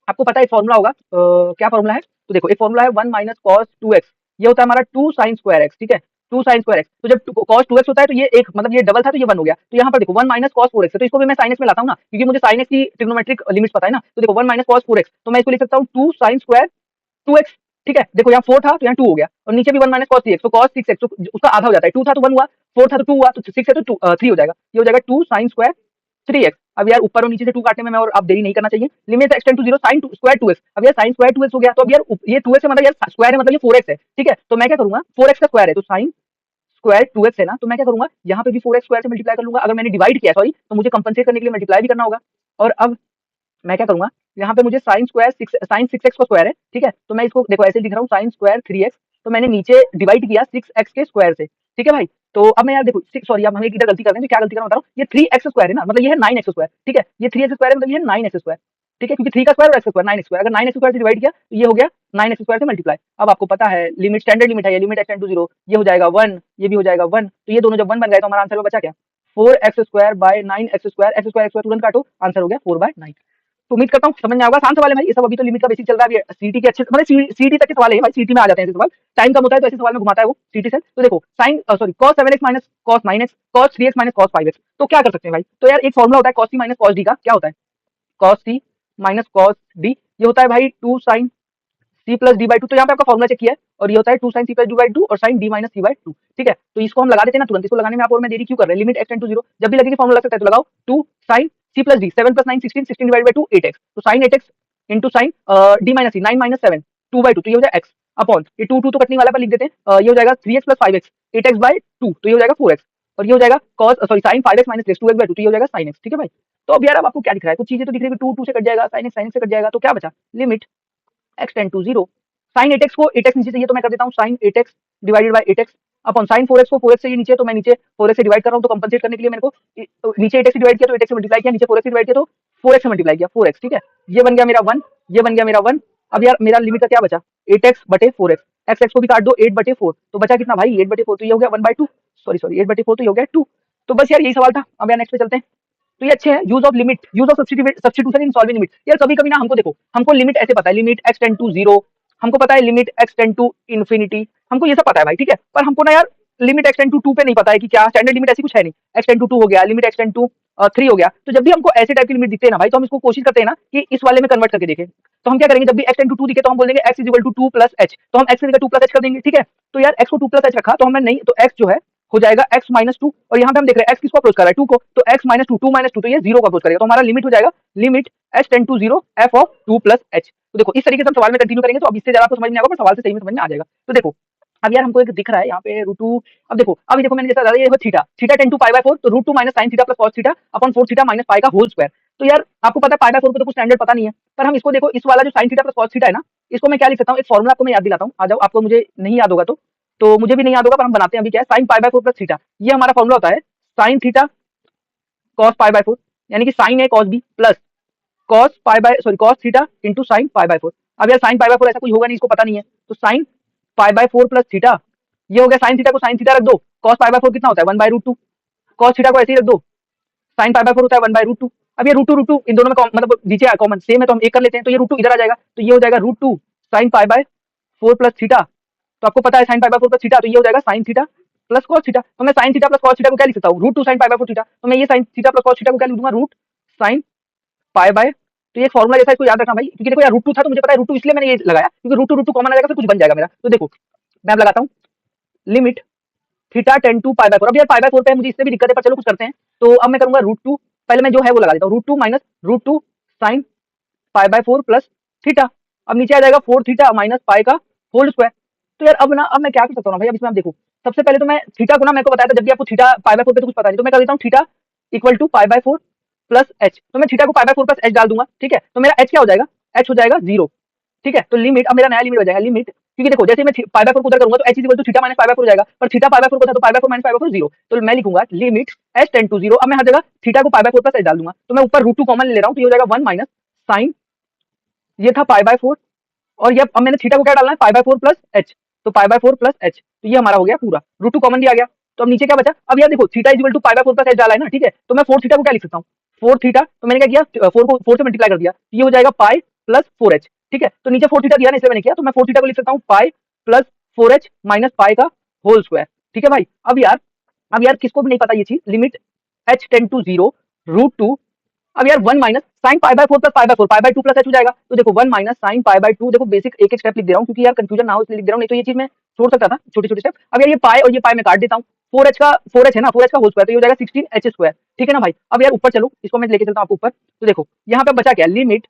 आपको पता है एक फॉर्मूला होगा, क्या फॉर्मूला है, तो देखो एक फॉर्मूला है 1 माइनस कॉस 2x, ये होता है हमारा 2 साइन स्क्वायर एक्स, ठीक है, 2 साइन स्क्वायर एक्स। तो जब कॉस 2x होता है तो ये एक मतलब ये डबल था तो ये 1 हो गया, तो यहाँ पर देखो 1 माइनस कॉस 4x है, तो इसको भी मैं साइन एक्स में लाता हूँ ना, क्योंकि मुझे साइन एक्स की ट्रिग्नोमेट्रिक लिमिट्स पता है ना। तो देखो 1 माइनस कॉस 4x, तो मैं इसको लिख सकता हूँ 2 साइन स्क्वायर 2x, ठीक है। देखो यहाँ 4 था तो यहाँ 2 हो गया, और नीचे भी 1 माइनस कॉस 3x, तो कॉस 6x तो उसका आधा हो जाता है, 2 था तो 1 हुआ, 4 था तो 2 हुआ, तो 6 है तो 3 हो जाएगा, ये हो जाएगा 2 साइन स्क्वायर 3x। अब यार ऊपर और नीचे से 2 काटने में मैं और आप देरी नहीं करना चाहिए, limit x tend to 0 sin square 2x, अब यार sin स्क्वायर 2x हो गया, तो अब यार ये 2x है मतलब यार स्क्वायर है मतलब ये 4x है, ठीक है। तो मैं क्या करूंगा 4x का स्क्वायर है तो sin स्क्वायर 2x है ना, तो मैं क्या करूंगा यहाँ पे भी 4x स्क्वायर से मल्टीप्लाई कर लूंगा, अगर मैंने डिवाइड किया सॉरी तो मुझे कंपनसेट करने के लिए मल्टीप्लाई भी करना होगा। और अब मैं क्या करूंगा यहाँ पे मुझे साइन स्क्वायर साइन 6x का स्क्वायर है, ठीक है, तो मैं इसको देखो ऐसे लिख रहा हूँ साइन स्क्वायर 3x, तो मैंने नीचे डिवाइड किया 6x के स्क्वायर से, ठीक है भाई। तो अब मैं यार देखो सॉरी अब हम एक इधर गलती कर रहे हैं, तो क्या गलती कर रहा हूँ बता रहा हूँ, ये 3x स्क्वायर है ना, मतलब ये है 9x स्क्वायर, ठीक है, ये 3x स्क्वायर है मतलब ये है 9x स्क्वायर, ठीक है, क्योंकि 3 का स्क्वायर और x स्क्वायर 9x स्क्वायर, अगर 9x स्क्वायर से डिवाइड किया तो ये हो गया 9x स्क्वायर से मल्टीप्लाई। अब आपको पता है लिमिट स्टैंडर्ड लिमिट है, ये लिमिट x टेंड टू 0, ये हो जाएगा 1, ये भी हो जाएगा 1, तो ये दोनों जब 1 बन गए तो हमारा आंसर बचा क्या 4x square by 9x square, x square तुरंत काटो, आंसर हो गया 4/9। तो उम्मीद करता हूँ समझ में आएगा, आसान सवाल है भाई ये सब, अभी तो लिमिट का बेसिक चल रहा है, अभी सीटी के अच्छे मतलब सीटी तक के सवाल है भाई, सीटी में आ जाते हैं ऐसे सवाल, टाइम कम होता है तो ऐसे सवाल में घुमाता है वो सीटी से। तो देखो साइन सॉरी cos 7x माइनस cos 9x cos 3x माइनस cos 5x, तो क्या कर सकते हैं भाई, तो यार एक फॉर्मूला होता है cos c minus cos d का, क्या होता है cos c minus cos d, ये होता है भाई 2 sin c plus D by 2, तो यहाँ पे आपका फॉर्मूला चेक किया है, और ये होता है 2 sin c plus D by 2 और sin d minus c by 2, ठीक है। तो इसको हम लगा देते हैं ना तुरंत, इसको लगाने में आप और मैं देरी क्यों कर रहे हैं, लिमिट x टेंड टू 0 जब भी लगेगी फॉर्मूला लग सकता है, तो लगाओ 2 sin c plus d 7 plus 9 16 16 divide by 2 8x, तो sin 8x into sin d minus c 9 minus 7 2 by 2, तो ये हो जाएगा x अपॉन ये 2 2 तो कटने वाला पर लिख देते हैं, ये हो जाएगा 3x plus 5x 8x by 2, तो ये हो जाएगा 4x, और ये हो जाएगा cos sorry sin 5x minus 2x by 2, तो ये हो जाएगा sin x, ठीक है भाई। तो अब यार अब आपको क्या दिख रहा है, कुछ चीजें तो दिख रही है 2 2 से कट जाएगा, sin x से कट जाएगा, तो क्या बचा limit x tend to 0 sin 8x को 8x नीचे चाहिए तो मैं कर देता हूँ sin 8x divided by 8x upon sin 4x को 4x से ये नीचे, तो मैं नीचे 4x से डिवाइड कर रहा हूँ, तो कंपनसेट करने के लिए मेरे को नीचे 8x से डिवाइड किया तो 8x से मल्टीप्लाई किया, नीचे 4x से डिवाइड किया तो 4x से मल्टीप्लाई किया 4x, ठीक है, ये बन गया मेरा 1, ये बन गया मेरा 1। अब यार मेरा लिमिट का क्या बचा 8x बटे 4x, x x को भी काट दो 8/4, तो बचा कितना भाई 8/4, तो ये हो गया 1/2 सॉरी 8/4, तो ये हो गया 2। तो बस यार यही सवाल था, अब यार नेक्स्ट पे चलते हैं। तो ये अच्छे हैं, use of limit, use of substitution in solving limit. यार कभी कभी ना हमको देखो हमको लिमिट ऐसे पता है, लिमिट x टेंड टू 0, हमको पता है limit x tend to infinity, हमको ये सब पता है भाई, ठीक है, पर हमको ना यार लिमिट x टेंड टू 2 पे नहीं पता है कि क्या स्टैंडर्ड लिमिट ऐसी कुछ है नहीं, x टेंड टू 2 हो गया, लिमिट x टेंड टू 3 हो गया, तो जब भी हमको ऐसे टाइप की लिमिट दिखते हैं ना भाई, तो हम इसको कोशिश करते हैं ना कि इस वाले में कन्वर्ट करके देखें। तो हम क्या करेंगे जब भी x टेंड टू 2 दिखे तो हम बोल देंगे x is equal to 2 plus h, तो हम x की जगह 2 प्लस h कर देंगे, ठीक है। तो यार x को 2 प्लस h रखा तो हमने नहीं, तो x जो है हो जाएगा x माइनस 2, और यहाँ पे हम देख रहे हैं x किसको अप्रोच कर रहा है 2 को, तो x माइनस 2 2 माइनस 2, तो ये 0 को अप्रोच करेगा, तो हमारा लिमिट हो जाएगा limit h tend to 0 f of 2 plus h। तो देखो इस तरीके से हम सवाल में कंटिन्यू करेंगे, तो अब इससे ज्यादा आपको समझ नहीं आएगा, पर सवाल से सही में समझ में आ जाएगा। तो देखो अब यार हमको एक दिख रहा है यहाँ पे √2, अब देखो अभी देखो मैंने जैसा डाला ये theta theta tend to pi by 4, तो √2 minus sin theta plus cos theta upon 4 theta minus pi का होल स्क्वायर। तो यार आपको पता है पाई बाय 4 को तो कुछ स्टैंडर्ड पता नहीं है, पर हम इसको देखो इस वाला जो sin theta plus cos theta है ना, इसको मैं क्या लिख सकता हूँ, एक फॉर्मूला आपको मैं याद दिलाता हूँ, आ जाओ, आपको मुझे नहीं याद होगा तो मुझे भी नहीं याद होगा, पर हम बनाते हैं अभी क्या है, sin pi by 4 plus theta, ये हमारा फॉर्मूला होता है sin theta cos pi by 4, यानी कि sin है cos b plus cos theta into sin pi by 4। अब यार sin पाई बाय 4 ऐसा कोई होगा नहीं, इसको पता नहीं है, तो sin pi by 4 plus theta, ये हो गया sin थीटा को sin थीटा रख दो, cos पाई बाय 4 कितना होता है 1/√2, cos थीटा को ऐसे ही रख दो, sin पाई बाय 4 होता है 1/√2। अब ये √2 इन दोनों में मतलब नीचे कॉमन सेम है तो हम एक कर लेते हैं, तो ये √2 इधर आ जाएगा, तो ये हो जाएगा √2 sin pi by 4 plus theta, तो आपको पता है sin pi by 4 plus theta, तो ये हो जाएगा sin theta plus cos theta, तो मैं sin theta plus cos theta को क्या लिख सकता हूँ √2 sin पाई बाय 4 थीटा, तो मैं ये sin theta plus cos theta को क्या लिख दूंगा रूट sin पाई बाय, तो ये फॉर्मूला जैसा इसको याद रखना भाई, क्योंकि देखो यार √2 था तो मुझे पता है √2 इसलिए मैंने ये लगाया क्योंकि √2 कॉमन आ जाएगा फिर कुछ बन जाएगा मेरा। तो देखो मैं अब लगाता हूँ limit theta tend to pi by 4, अब यार पाई बाय 4 पे मुझे इससे भी दिक्कत है, पर चलो कुछ करते हैं, तो अब मैं करूंगा √2, पहले मैं जो है वो लगा देता हूँ √2 minus √2 sin pi by 4 plus theta, अब नीचे आ जाएगा 4 थीटा माइनस पाई का होल स्क्वायर। तो यार अब मैं क्या कर सकता हूँ भाई, अब इसमें आप देखो सबसे पहले तो मैं थीटा को ना, मेरे को बताया था जब भी आपको थीटा पाई बाय 4 पे तो कुछ पता नहीं, तो मैं कर देता हूँ theta equal to pi by 4 plus h, तो मैं थीटा को पाई बाय 4 प्लस एच डाल दूंगा, ठीक है, तो मेरा एच क्या हो जाएगा, एच हो जाएगा 0, ठीक है। तो लिमिट अब मेरा नया लिमिट हो जाएगा लिमिट क्योंकि देखो जैसे मैं पाई बाय 4 को उधर करूंगा तो h equal to theta minus pi by 4 हो जाएगा, पर थीटा पाई बाय 4 को था तो पाई बाय 4 माइनस पाई बाय 4 0। तो मैं लिखूंगा लिमिट h टेंड टू 0। अब मैं हर जगह थीटा को पाई बाय 4 प्लस h डाल दूंगा, तो मैं ऊपर रूट 2 कॉमन ले रहा हूं, तो ये हो जाएगा 1 माइनस साइन, ये था पाई बाय 4, और ये अब मैंने थीटा को क्या डालना है, पाई बाय 4 प्लस h, तो पाई बाय 4 प्लस h, तो ये हमारा हो गया पूरा, रूट 2 कॉमन भी आ गया। तो अब नीचे क्या बचा, अब यार देखो theta equal to pi by 4 plus h डाला है ना, ठीक है, तो मैं 4 थीटा को क्या लिख सकता हूँ, 4 थीटा, तो मैंने क्या किया 4 को 4 से मल्टीप्लाई कर दिया, ये हो जाएगा पाई प्लस 4h, ठीक है। तो नीचे 4 थीटा दिया ना, इसलिए मैंने किया, तो मैं 4 थीटा को लिख सकता हूँ pi plus 4h minus pi का होल स्क्वायर, ठीक है भाई। अब यार किसको भी नहीं पता ये चीज, limit h tend to 0 root 2, अब यार 1 minus sine pi by 4 plus pi by 4, pi by 2 plus h हो जाएगा, तो देखो 1 माइनस साइन पाई बाय 2, देखो बेसिक एक एक स्टेप लिख दे रहा हूँ क्योंकि यार कंफ्यूजन ना हो इसलिए लिख दे रहा हूँ, नहीं तो ये चीज मैं छोड़ सकता था छोटे छोटे स्टेप। अब यार ये पाई और ये पाई मैं काट देता हूँ, 4h है ना, 4h का होल स्क्वायर, तो ये हो जाएगा 16h स्क्वायर, ठीक है ना भाई। अब यार ऊपर चलो, इसको मैं लेके चलता हूँ आपको ऊपर, तो देखो यहाँ पे बचा क्या, limit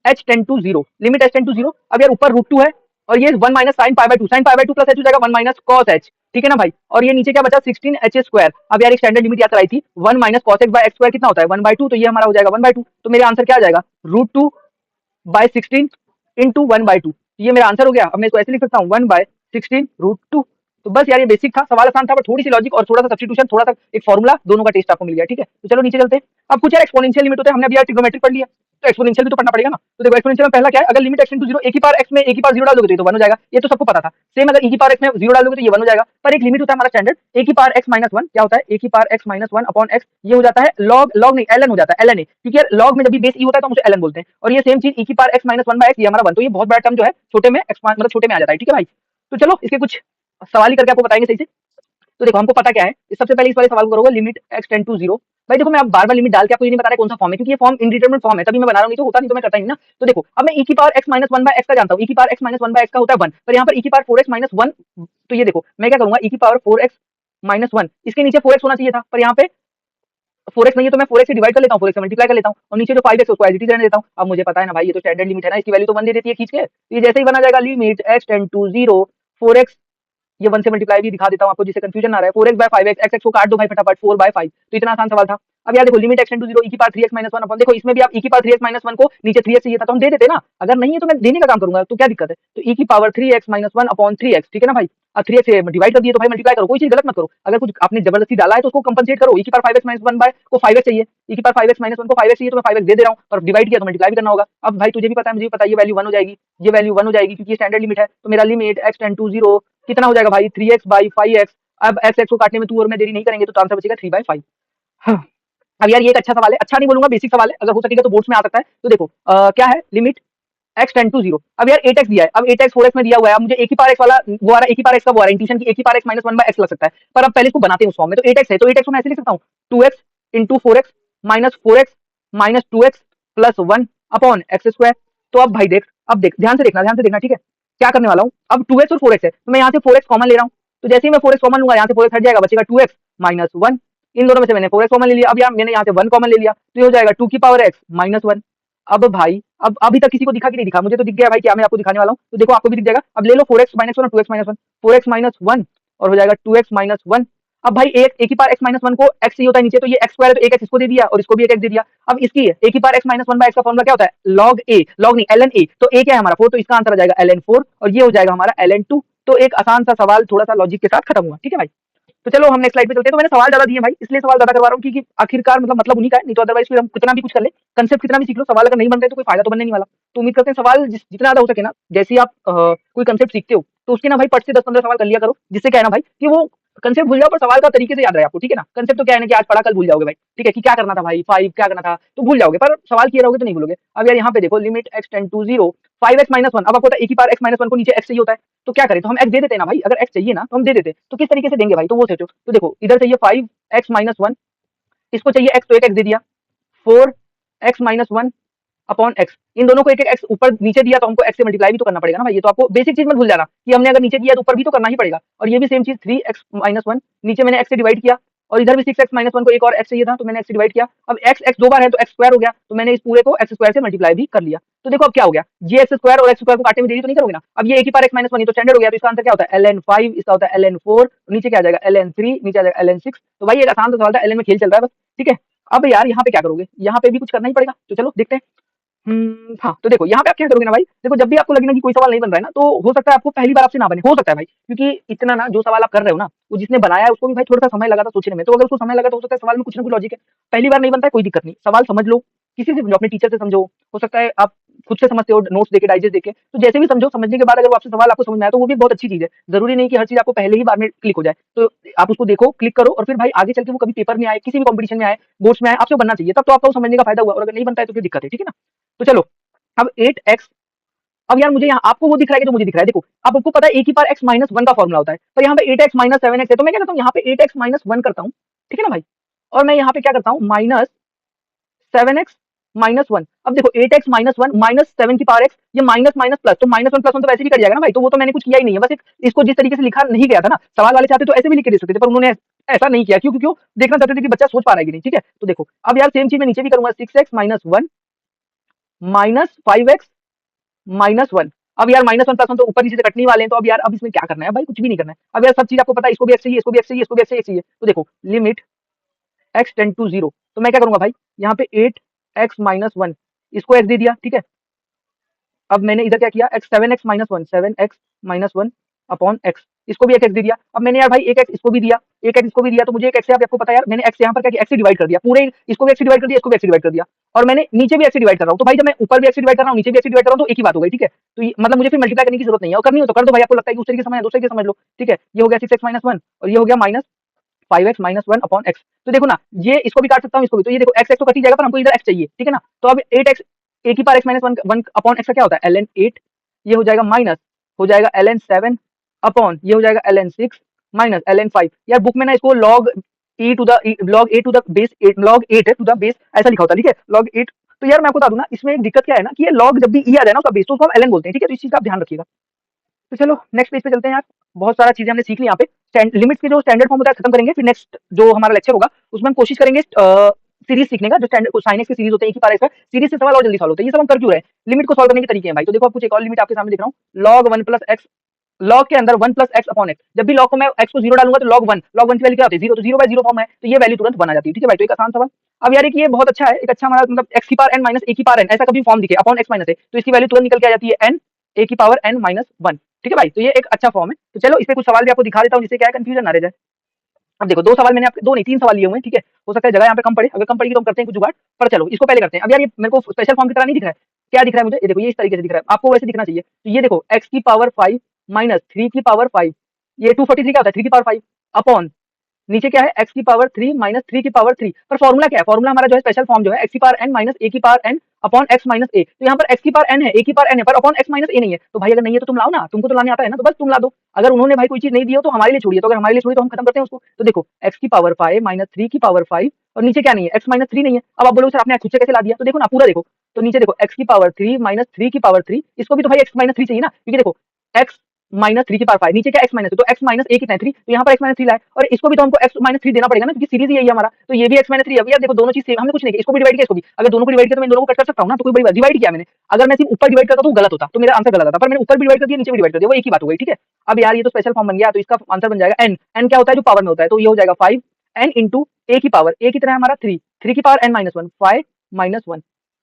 h tend to 0, limit h tend to 0, अब यार ऊपर रूट 2 है और ये 1 minus sine pi by 2, sign pi by 2 plus h हो जाएगा 1 माइनस कॉस h, ठीक है ना भाई। और ये नीचे क्या बचा 16h स्क्वायर, अब यार एक स्टैंडर्ड लिमिट याद कराई थी, 1 minus cos x by x square कितना होता है 1/2, तो ये हमारा हो जाएगा 1/2, तो मेरा आंसर क्या आ जाएगा रूट 2 बाय 16 इंटू 1/2, ये मेरा आंसर हो गया। अब मैं इसको ऐसे लिख सकता हूँ 1/16 रूट 2। तो बस यार ये बेसिक था, सवाल आसान था, पर थोड़ी सी लॉजिक और थोड़ा सा सब्स्टिट्यूशन, थोड़ा सा एक फॉर्मूला, दोनों का टेस्ट आपको मिल गया, ठीक है। तो चलो नीचे चलते हैं। अब कुछ यार एक्सपोनेंशियल लिमिट होते हैं, हमने अभी यार ट्रिग्नोमेट्री पढ़ लिया, तो एक्सपोनेंशियल भी तो पढ़ना पड़ेगा ना। तो देखो एक्सपोनेंशियल में पहला क्या है, अगर लिमिट x टेंड टू 0 एक ही पावर x में एक ही पावर 0 डाल दोगे तो ये तो 1 हो जाएगा, ये तो सबको पता था। सेम अगर e की पावर x में 0 डाल दोगे तो ये 1 हो जाएगा, पर एक लिमिट होता है हमारा स्टैंडर्ड, a की पावर x माइनस 1 क्या होता है, a की power x minus 1 upon x, ये हो जाता है log नहीं ln हो जाता है, ln a, क्योंकि यार log में जब भी बेस e होता है तो हम उसे ln बोलते हैं, और ये सेम चीज e की power x minus 1 by x, ये हमारा 1, तो ये बहुत बड़ा टर्म जो है छोटे में मतलब छोटे में आ जाता है, ठीक है भाई। तो चलो इसके कुछ सवाल ही करके आपको बताएंगे सही से। तो देखो हमको पता क्या है, सबसे पहले इस वाले सवाल को करोगे लिमिट x टेंड टू 0। भाई देखो मैं अब बार बार लिमिट डाल के आपको ये नहीं बता रहा कौन सा फॉर्म है, क्योंकि ये फॉर्म इंडिटरमिनेट फॉर्म है, तभी मैं बना रहा हूं, नहीं तो होता, नहीं तो मैं करता ही ना। तो देखो अब मैं e की power x minus 1 by x का जानता हूं, e की power x minus 1 by x का होता है 1, पर यहाँ पर e की पावर 4x माइनस 1, तो ये देखो मैं क्या करूंगा, e की पावर 4x माइनस 1, इसके नीचे 4x होना चाहिए था, पर यहाँ पे 4x नहीं है, तो मैं 4x से डिवाइड कर लेता हूँ, 4x से मल्टीप्लाई कर लेता हूँ, और नीचे जो 5x उसको एज इट इज रहने देता हूँ। अब मुझे पता है ना भाई, ये तो स्टैंडर्ड लिमिट है ना, इसकी वैल्यू तो 1 दे देती है खींच के, तो ये जैसे ही बना जाएगा limit x tend to 0 4x, ये 1 से मल्टीप्लाई भी दिखा देता हूँ आपको जिससे कंफ्यूजन ना रहे, 4x बाय 5x, x को काट दो भाई फटाफट, 4 बाय 5, तो इतना आसान सवाल था। अब यार देखो limit x tend to 0 e की पावर 3x माइनस 1 अपन, देखो इसमें भी आप e की पावर 3x माइनस 1 को नीचे 3x चाहिए था तो हम दे देते ना, अगर नहीं है तो मैं देने का काम करूंगा, तो क्या दिक्कत है, तो e की power 3x minus 1 upon 3x, ठीक है ना भाई। अब 3x से डिवाइड कर दिए तो भाई मल्टीप्लाई करो, कोई चीज गलत मत करो, अगर कुछ आपने जबरदस्ती डाला है तो उसको कंपनसेट करो, e की पावर 5x माइनस 1 बाय को 5x चाहिए, e की पावर 5x माइनस 1 को 5x चाहिए, तो मैं 5x दे दे रहा हूँ, और डिवाइड किया तो मल्टीप्लाई भी करना होगा। अब भाई तुझे भी पता है मुझे भी पता है, ये वैल्यू 1 हो जाएगी, ये वैल्यू 1 हो जाएगी क्योंकि ये स्टैंडर्ड लिमिट है, तो मेरा लिमिट x टेंड टू 0 कितना हो जाएगा भाई 3x बाई 5x। अब x x को काटने में तू और मैं देरी नहीं करेंगे तो आंसर बचेगा 3/5। हाँ। अब यार ये एक अच्छा सवाल है, अच्छा नहीं बोलूंगा बेसिक सवाल है, अगर हो सकेगा तो बोर्ड्स में आ सकता है। तो देखो क्या है लिमिट x टेंड टू 0, अब यार 8x दिया है, अब 8x 4x में दिया हुआ है, अब मुझे a की पावर x वाला वो आ रहा है, a की पावर x का वो आ रहा है इंट्यूशन की a की power x minus 1 by x लग सकता है, पर अब पहले इसको बनाते हैं उस फॉर्म में, तो 8x है तो 8x को मैं ऐसे लिख सकता हूँ 2x into 4x minus 4x minus 2x plus 1 upon x square. तो अब भाई देख, अब देख ध्यान से देखना ठीक है, क्या करने वाला हूँ, अब 2x और 4x है तो मैं यहाँ से 4x कॉमन ले रहा हूँ, तो जैसे ही मैं 4x कॉमन लूंगा यहाँ से 4x हट जाएगा, बचेगा 2x माइनस 1, इन दोनों में से मैंने 4x कॉमन ले लिया, अब यार मैंने यहाँ से 1 कॉमन ले लिया, तो ये हो जाएगा 2 की पावर x माइनस 1। अब भाई अब अभी तक किसी को दिखा कि नहीं दिखा, मुझे तो दिख गया भाई, क्या मैं आपको दिखाने वाला हूँ, तो देखो आपको भी दिख जाएगा। अब ले लो 4x माइनस 1 और 2x माइनस 1, 4x माइनस 1 और हो जाएगा 2x माइनस 1। अब भाई एक की पावर x माइनस 1 को x चाहिए होता है नीचे, तो ये x स्क्वायर है तो एक x इसको दे दिया और इसको भी एक x दे दिया। अब इसकी a की power x minus 1 by x का फॉर्मूला क्या होता है log a, log नहीं ln a, तो a क्या है हमारा 4, तो इसका आंसर आ जाएगा ln 4 और ये हो जाएगा हमारा ln 2। तो एक आसान सा सवाल थोड़ा सा लॉजिक के साथ खत्म हुआ, ठीक है भाई। तो चलो हम नेक्स्ट स्लाइड पे चलते हैं। तो मैंने सवाल ज्यादा दिए भाई, इसलिए सवाल ज्यादा करवा रहा हूँ क्योंकि आखिरकार मतलब उन्हीं का है, नहीं तो अदरवाइज फिर हम कितना भी कुछ कर ले, कंसेप्ट कितना भी सीख लो, सवाल अगर नहीं बन रहे तो कोई फायदा तो बनने नहीं वाला। तो उम्मीद करते हैं सवाल जितना ज्यादा हो सके ना, जैसे ही आप कोई कंसेप्ट सीखते हो तो उसके ना भाई पट से 10-15 सवाल कर लिया करो, जिससे क्या है ना भाई कि वो कंसेप्ट भूल जाओ पर सवाल का तरीके से याद रहे आपको, ठीक है ना। कंसेप्ट तो क्या है ना कि आज पढ़ा कल भूल जाओगे भाई, ठीक है, कि क्या करना था भाई 5 क्या करना था तो भूल जाओगे, पर सवाल किए रहोगे तो नहीं भूलोगे। अब यार यहाँ पे देखो limit x tend to 0 5x minus 1, अब आपको पता है e की पावर x माइनस 1 को नीचे x चाहिए होता है, तो क्या करें, तो हम x दे देते हैं ना भाई, अगर x चाहिए ना तो हम दे देते, तो किस तरीके से देंगे भाई, तो वो सोचो। तो देखो इधर चाहिए 5x माइनस 1, इसको चाहिए x तो एक x दे दिया, 4x माइनस 1 अपॉन x, इन दोनों को एक एक x ऊपर नीचे दिया तो हमको x से मल्टीप्लाई भी तो करना पड़ेगा ना भाई, ये तो आपको बेसिक चीज मत भूल जाना कि हमने अगर नीचे किया तो ऊपर भी तो करना ही पड़ेगा। और ये भी सेम चीज 3x माइनस 1, नीचे मैंने x से डिवाइड किया और इधर भी 6x माइनस 1 को एक और x चाहिए था तो मैंने x से डिवाइड किया। अब x दो बार है तो x स्क्वायर हो गया, तो मैंने इस पूरे को x स्क्वायर से मल्टीप्लाई भी कर लिया। तो देखो अब क्या हो गया, ये x स्क्वायर और x स्क्वायर को काटने में देरी तो नहीं करोगे ना। अब ये a की पावर x माइनस 1 तो स्टैंडर्ड हो गया, तो इसका आंसर क्या होता है ln 5, इसका होता है ln 4, नीचे क्या आ जाएगा ln 3, नीचे आ जाएगा ln 6। तो भाई एक आसान सा सवाल था, ln में खेल चल रहा है बस, ठीक है। अब यार यहाँ पे क्या करोगे, यहाँ पे भी कुछ करना ही पड़ेगा, तो चलो देखते हैं। हाँ, तो देखो यहाँ पे आप क्या करोगे ना भाई, देखो जब भी आपको लगे ना कि कोई सवाल नहीं बन रहा है ना, तो हो सकता है आपको पहली बार आपसे ना बने, हो सकता है भाई, क्योंकि इतना ना जो सवाल आप कर रहे हो ना, वो जिसने बनाया है उसको भी भाई थोड़ा सा समय लगा था सोचने में, तो अगर उसको समय लगा तो हो सकता है सवाल में कुछ ना कुछ लॉजिक है। पहली बार नहीं बनता है कोई दिक्कत नहीं, सवाल समझ लो, किसी से समझो, अपने टीचर से समझो, हो सकता है आप खुद से समझते हो नोट्स देके, डाइजेस्ट देके, तो जैसे भी समझो, समझने के बाद अगर वो आपसे सवाल आपको समझ में आया तो वो भी बहुत अच्छी चीज है। जरूरी नहीं कि हर चीज आपको पहले ही बार में क्लिक हो जाए, तो आप उसको देखो, क्लिक करो, और फिर भाई आगे चल के वो कभी पेपर में आए, किसी भी कॉम्पिटिशन में आए, बोर्ड्स में आए, आपसे बनना चाहिए, तब तो आपको समझने का फायदा हुआ, और अगर नहीं बनता है तो फिर दिक्कत है, ठीक है ना। तो चलो, अब 8x, अब यार मुझे यहाँ आपको वो दिख रहा है कि जो मुझे दिख रहा है, देखो अब आपको पता है a की पावर x माइनस वन का फॉर्मुला होता है, पर यहाँ पे 8x माइनस 7x है, तो मैं क्या करता हूँ यहाँ पे 8x माइनस वन करता हूँ, ठीक है ना भाई, और मैं यहाँ पे क्या करता हूँ माइनस 7x माइनस वन। अब देखो 8x माइनस वन माइनस 7 की पावर x, ये माइनस माइनस प्लस, तो माइनस वन प्लस वन तो वैसे भी कट जाएगा ना भाई, तो वो तो मैंने कुछ किया ही नहीं है, बस एक इसको जिस तरीके से लिखा नहीं गया था ना, सवाल वाले चाहते तो ऐसे भी लिख के दे सकते थे, पर उन्होंने ऐसा नहीं किया, क्यों, क्योंकि वो देखना चाहते थे कि बच्चा सोच पा रहा है कि नहीं, ठीक है। तो देखो अब यार सेम चीज मैं नीचे भी करूंगा, 6x minus one minus 5x minus one. अब यार माइनस वन प्लस वन तो ऊपर नीचे से कटने वाले हैं, तो अब यार अब इसमें क्या करना है भाई, कुछ भी नहीं करना है। अब यार सब चीज आपको पता है, इसको भी एक्स चाहिए, इसको भी एक्स चाहिए, इसको भी एक्स चाहिए, तो देखो limit x tend to zero, तो मैं क्या करूंगा भाई, यहाँ पे 8x माइनस वन, इसको एक्स दे दिया, ठीक है। अब मैंने इधर क्या किया, x 7x minus one, 7x minus one upon x, इसको भी एक एक्स दे दिया। अब मैंने यार भाई एक एक्स इसको भी दिया, एक एक्स इसको भी दिया, तो मुझे एक एक्स से आपको पता है यार, मैंने एक्स यहाँ पर क्या किया, एक्स से डिवाइड कर दिया पूरे, इसको भी एक्स से डिवाइड कर दिया, इसको भी एक्स से डिवाइड कर दिया, और मैंने नीचे भी एक्स से डिवाइड कर रहा हूँ, तो भाई जब मैं ऊपर भी एक्स से डिवाइड कर रहा हूँ, नीचे भी एक्स से डिवाइड कर रहा हूँ, तो एक ही बात हो गई, ठीक है। तो मतलब मुझे फिर मल्टीप्लाई करने की जरूरत नहीं है, और करनी हो तो कर दो भाई, आपको लगता है कि उस तरीके से समझ दूसरे तरीके समझ लो, ठीक है। ये हो गया 6x माइनस वन, और ये हो गया minus 5x minus one upon x. तो देखो ना, ये इसको भी काट सकता हूँ, इसको भी, तो ये देखो एक्स एक्स तो कट ही जाएगा, पर हमको इधर एक्स चाहिए, ठीक है ना। तो अब 8x ए की power x minus one one upon x का क्या होता है, ln 8, ये हो जाएगा माइनस, हो जाएगा ln 7 अपॉन, ये हो जाएगा ln 6 माइनस ln 5। यार बुक में ना इसको log e to the log a to the base 8, log 8 है टू द बेस, ऐसा लिखा होता है, ठीक है, log 8। तो यार मैं आपको बता दूं ना, इसमें एक दिक्कत क्या है ना, कि ये log जब भी e आ जाए ना उसका बेस, तो उसको हम ln बोलते हैं, ठीक है, तो इस चीज का आप ध्यान रखिएगा। तो चलो नेक्स्ट पेज पे चलते हैं यार, बहुत सारा चीजें हमने सीख ली यहाँ पे, लिमिट्स के जो स्टैंडर्ड फॉर्म होता है खत्म करेंगे, फिर नेक्स्ट जो हमारा लेक्चर होगा उसमें हम कोशिश करेंगे सीरीज सीखने का, जो स्टैंडर्ड साइन एक्स की सीरीज होते हैं, एक ही पार एक्स सीरीज से सवाल और जल्दी सॉल्व होते हैं। ये सब हम कर क्यों रहे हैं, लिमिट को सॉल्व करने के तरीके हैं भाई। तो देखो आप कुछ एक और लिमिट आपके सामने दिख रहा हूँ, log one plus x, log के अंदर one plus x upon x, जब भी लॉग को मैं एक्स को जीरो डालूंगा तो लॉग वन की वैल्यू क्या होती है, जीरो, तो जीरो बाय जीरो फॉर्म है, तो ये वैल्यू तुरंत बना जाती है, ठीक है भाई। तो एक आसान सवाल। अब यार एक ये बहुत अच्छा है, एक अच्छा हमारा मतलब एक्स की पावर एन माइनस ए की पावर एन, ऐसा कभी फॉर्म दिखे अपॉन एक्स माइनस ए, तो इसकी वैल्यू तुरंत निकल के आ जाती है एन ए की पावर एन माइनस वन, ठीक है भाई। तो ये एक अच्छा फॉर्म है। तो चलो इस पे कुछ सवाल भी आपको दिखा देता हूँ, जिससे क्या है कंफ्यूजन ना रह जाए। अब देखो दो सवाल मैंने आपके, दो नहीं तीन सवाल लिए हुए हैं, ठीक है, हो सकता है जगह यहाँ पे कम पड़े, अगर कम पड़ेगी तो हम करते हैं कुछ जुगाड़, पर चलो इसको पहले करते हैं। अब यार ये मेरे को स्पेशल फॉर्म की तरह नहीं दिख रहा है, क्या दिख रहा है मुझे, ये देखो ये इस तरीके से दिख रहा है, आपको वैसे दिखना चाहिए। तो ये देखो एक्स की पावर फाइव माइनस थ्री की पावर फाइव, ये 243 क्या होता है, थ्री की पावर फाइव अपॉन, नीचे क्या है एक्स की पावर थ्री माइनस थ्री की पावर थ्री, पर फॉर्मूला क्या है, फॉर्मूला हमारा जो है स्पेशल फॉर्म जो है एक्स की पावर एन माइनस ए की power n upon x minus a. तो यहाँ पर एक्स की पावर एन है, ए की पावर एन है, पर अपॉन एक्स माइनस ए नहीं है, तो भाई अगर नहीं है तो तुम लाओ ना, तुमको तो लाने आता है ना, तो बस तुम ला दो। अगर उन्होंने भाई कोई चीज नहीं दी हो तो हमारे लिए छोड़िए, तो अगर हमारे लिए छोड़िए तो हम खत्म करते हैं उसको। तो देखो एक्स की पावर फाइव माइनस थ्री की पावर फाइव, और नीचे क्या नहीं है, एक्स माइनस थ्री नहीं है। अब आप बोलोगे सर आपने खुद से कैसे ला दिया, तो देखो ना पूरा देखो, तो नीचे देखो एक्स की पावर थ्री माइनस थ्री की पावर थ्री, इसको भी तो भाई एक्स माइनस थ्री चाहिए ना, क्योंकि देखो एक्स माइनस थ्री की पावर फाइव, नीचे क्या एक्स माइनस, तो एक्स माइनस ए कितना है थ्री, तो यहाँ पर एक्स माइनस थ्री लाए, और इसको भी तो हमको एक्स माइनस थ्री देना पड़ेगा ना, क्योंकि सीरीज ही यही है हमारा, तो ये भी एक्स माइनस थ्री। अब यार देखो दोनों चीज सेम, हमने कुछ नहीं किया, इसको भी डिवाइड किया, इसको भी, अगर दोनों को डिवाइड किया तो मैं दोनों को कट कर सकता हूँ ना, तो कोई बड़ी बात, डिवाइड किया मैंने। अगर मैं सिर्फ ऊपर डिवाइड करता तो गलत होता, तो मेरा आंसर गलत आता, पर मैंने ऊपर भी डिवाइड कर दिया नीचे भी डिवाइड कर दिया, वो एक ही बात हो गई, ठीक है। अब यार ये तो स्पेशल फॉर्म बन गया, तो इसका आंसर बन जाएगा एन, एन क्या होता है जो पावर में होता है, तो ये हो जाएगा फाइव एन इंटू ए की पावर, ए कितना है हमारा थ्री, थ्री की power n minus one, five minus one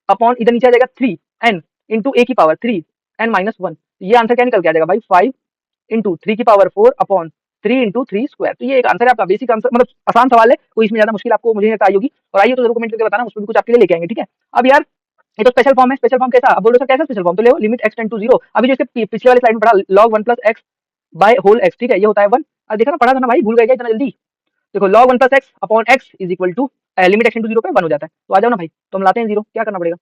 upon इधर नीचे आ जाएगा थ्री एन इंटू ए की power three n minus one. ये आंसर क्या निकल के आ जाएगा भाई, फाइव इंटू थ्री की power four upon three into three square. तो ये एक आंसर है आपका, बेसिक आंसर, मतलब आसान सवाल है, कोई इसमें ज्यादा मुश्किल आपको मुझे नहीं लगता आई होगी, और आइए तो जरूर कमेंट करके बताना, उसमें भी कुछ आपके लिए लेके आएंगे, ठीक है। अब यार ये तो स्पेशल फॉर्म है, स्पेशल फॉर्म कैसा, अब बोलो सर कैसा स्पेशल फॉर्म, तो ले limit x tend to zero, अभी जो इसके पिछले वाले स्लाइड में पढ़ा log one plus x by whole x, ठीक है, ये होता है वन। अब देखा ना, पढ़ा था ना भाई, भूल गए क्या इतना जल्दी। देखो log one plus x upon x is equal to limit x tend to zero पे वन हो जाता है, तो आ जाओ ना भाई, तो हम लाते हैं जीरो, क्या करना पड़ेगा,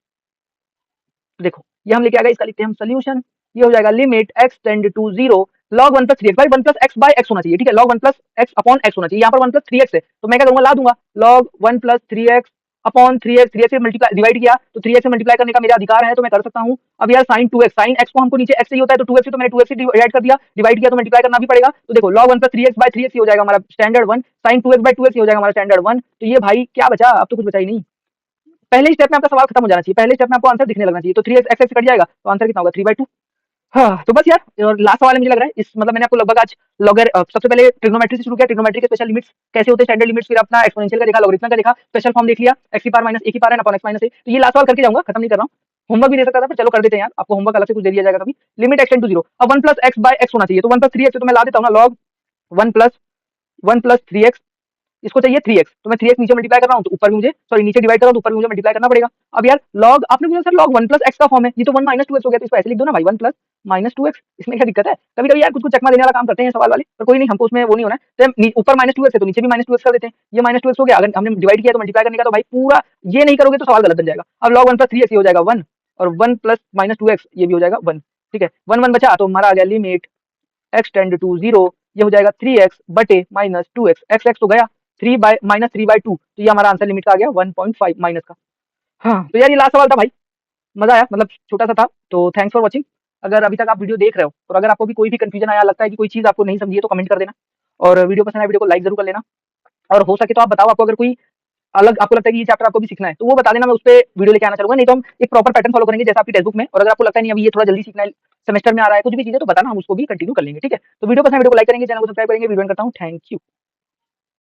देखो ये हम लेके आ गए, इसका लिखते हैं हम सोल्यूशन। ये हो जाएगा limit x tend to zero log one plus three x, भाई one plus x by x होना चाहिए, ठीक है, log one plus x upon x होना चाहिए, यहाँ पर वन प्लस थ्री एक्स है, तो मैं क्या करूंगा, ला दूंगा log one plus three x upon three x से मल्टीप्लाई डिवाइड किया, तो थ्री एक्स से मल्टीप्लाई करने का मेरा अधिकार है, तो मैं कर सकता हूँ। अब यार sign to x, sine x को हमको नीचे एक्स ही होता है, तो टू एक्स, तो मैंने टू एक्स डिवाइड कर दिया, डिवाइड किया तो मल्टीप्लाई करना भी पड़ेगा, तो देखो log one plus three x by three x हो जाएगा हमारा standard one, sign to x by two x हो जाएगा हमारा स्टैंडर्ड वन। तो ये भाई क्या बचा, अब तो कुछ बचा ही नहीं, पहले स्टेप में आपका सवाल खत्म हो जाना चाहिए, पहले स्टेप में आपको आंसर दिखने लगना चाहिए, तो थ्री एक्स एक्स कट जाएगा, तो आंसर कितना होगा, थ्री बाई टू। हाँ तो बस यार, और लास्ट सवाल है मुझे लग रहा है इस, मतलब मैंने आपको लगभग आज लॉगर सबसे पहले ट्रिग्नोमेट्री से शुरू किया, ट्रिग्नोमेट्री के स्पेशल लिमिट्स कैसे होते हैं, स्टैंडर्ड लिमिट्स, फिर अपना एक्सपोनेंशियल का देखा, लॉगरिथम का देखा, स्पेशल फॉर्म देख लिया, एक्स की पावर माइनस ए की power n upon x minus a. तो ये लास्ट सवाल करके जाऊंगा, खत्म नहीं कर रहा हूँ। होमवर्क भी दे सकता था, पर चलो कर देते हैं यार, आपको होमवर्क अलग से कुछ दे दिया जाएगा कभी। लिमिट एक्सटेंड टू जीरो, अब 1 प्लस एक्स बाय एक्स होना चाहिए, तो 1 प्लस 3x तो मैं ला देता हूँ ना, लॉग 1 प्लस 3x, इसको चाहिए 3x, तो मैं 3x नीचे मल्टीप्लाई कर रहा हूँ तो ऊपर भी मुझे, सॉरी नीचे डिवाइड कर रहा हूँ तो ऊपर भी मुझे मल्टीप्लाई करना पड़ेगा। अब यार लॉग आपने पूछा सर लॉग 1 प्लस एक्स का फॉर्म है, ये तो 1 माइनस 2x हो गया, तो इसको ऐसे लिख दो ना भाई, 1 प्लस माइनस 2x, इसमें क्या दिक्कत है? कभी कभी यार कुछ कुछ चकमा देने वाला काम करते हैं सवाल वाले, पर कोई नहीं, हमको उसमें वो नहीं होना है, तो हम ऊपर माइनस 2x है तो नीचे भी माइनस 2x कर देते हैं, ये माइनस 2x हो गया, अगर हमने डिवाइड किया तो मल्टीप्लाई करने का, तो भाई पूरा ये नहीं करोगे तो सवाल गलत बन जाएगा। अब लॉग 1 प्लस 3x ये हो जाएगा 1, और 1 प्लस माइनस 2x ये भी हो जाएगा 1, ठीक है, 1 1 बचा, तो हमारा आ गया limit x tend to zero, ये हो जाएगा 3x बटे माइनस 2x, एक्स एक्स तो गया, 3/-3/2, तो ये हमारा आंसर लिमिट का आ गया 1.5 माइनस का। हाँ तो यार ये लास्ट सवाल था भाई, मजा आया, मतलब छोटा सा था, तो थैंक्स फॉर वॉचिंग। अगर अभी तक आप वीडियो देख रहे हो और अगर आपको भी कोई भी कंफ्यूजन आया, लगता है कि कोई चीज आपको नहीं समझी है, तो कमेंट कर देना, और वीडियो पसंद आए वीडियो को लाइक जरूर कर लेना, और हो सके तो आप बताओ, आपको अगर कोई अलग आपको लगता है कि ये चैप्टर आपको भी सीखना है तो वो बता देना, मैं उस पे वीडियो लेके आना चाहूंगा, नहीं तो हम एक प्रॉपर पैटर्न फॉलो करेंगे जैसा आपकी टेक्स्ट बुक में, और अगर आपको लगता है नहीं अभी ये थोड़ा जल्दी सीखना है, सेमेस्टर में आ रहा है कुछ भी चीजें, तो बताना, हम उसको भी कंटिन्यू कर लेंगे, ठीक है। तो वीडियो पसंद है वीडियो को लाइक करेंगे, चैनल को सब्सक्राइब करेंगे, वीडियो करता हूँ, थैंक यू।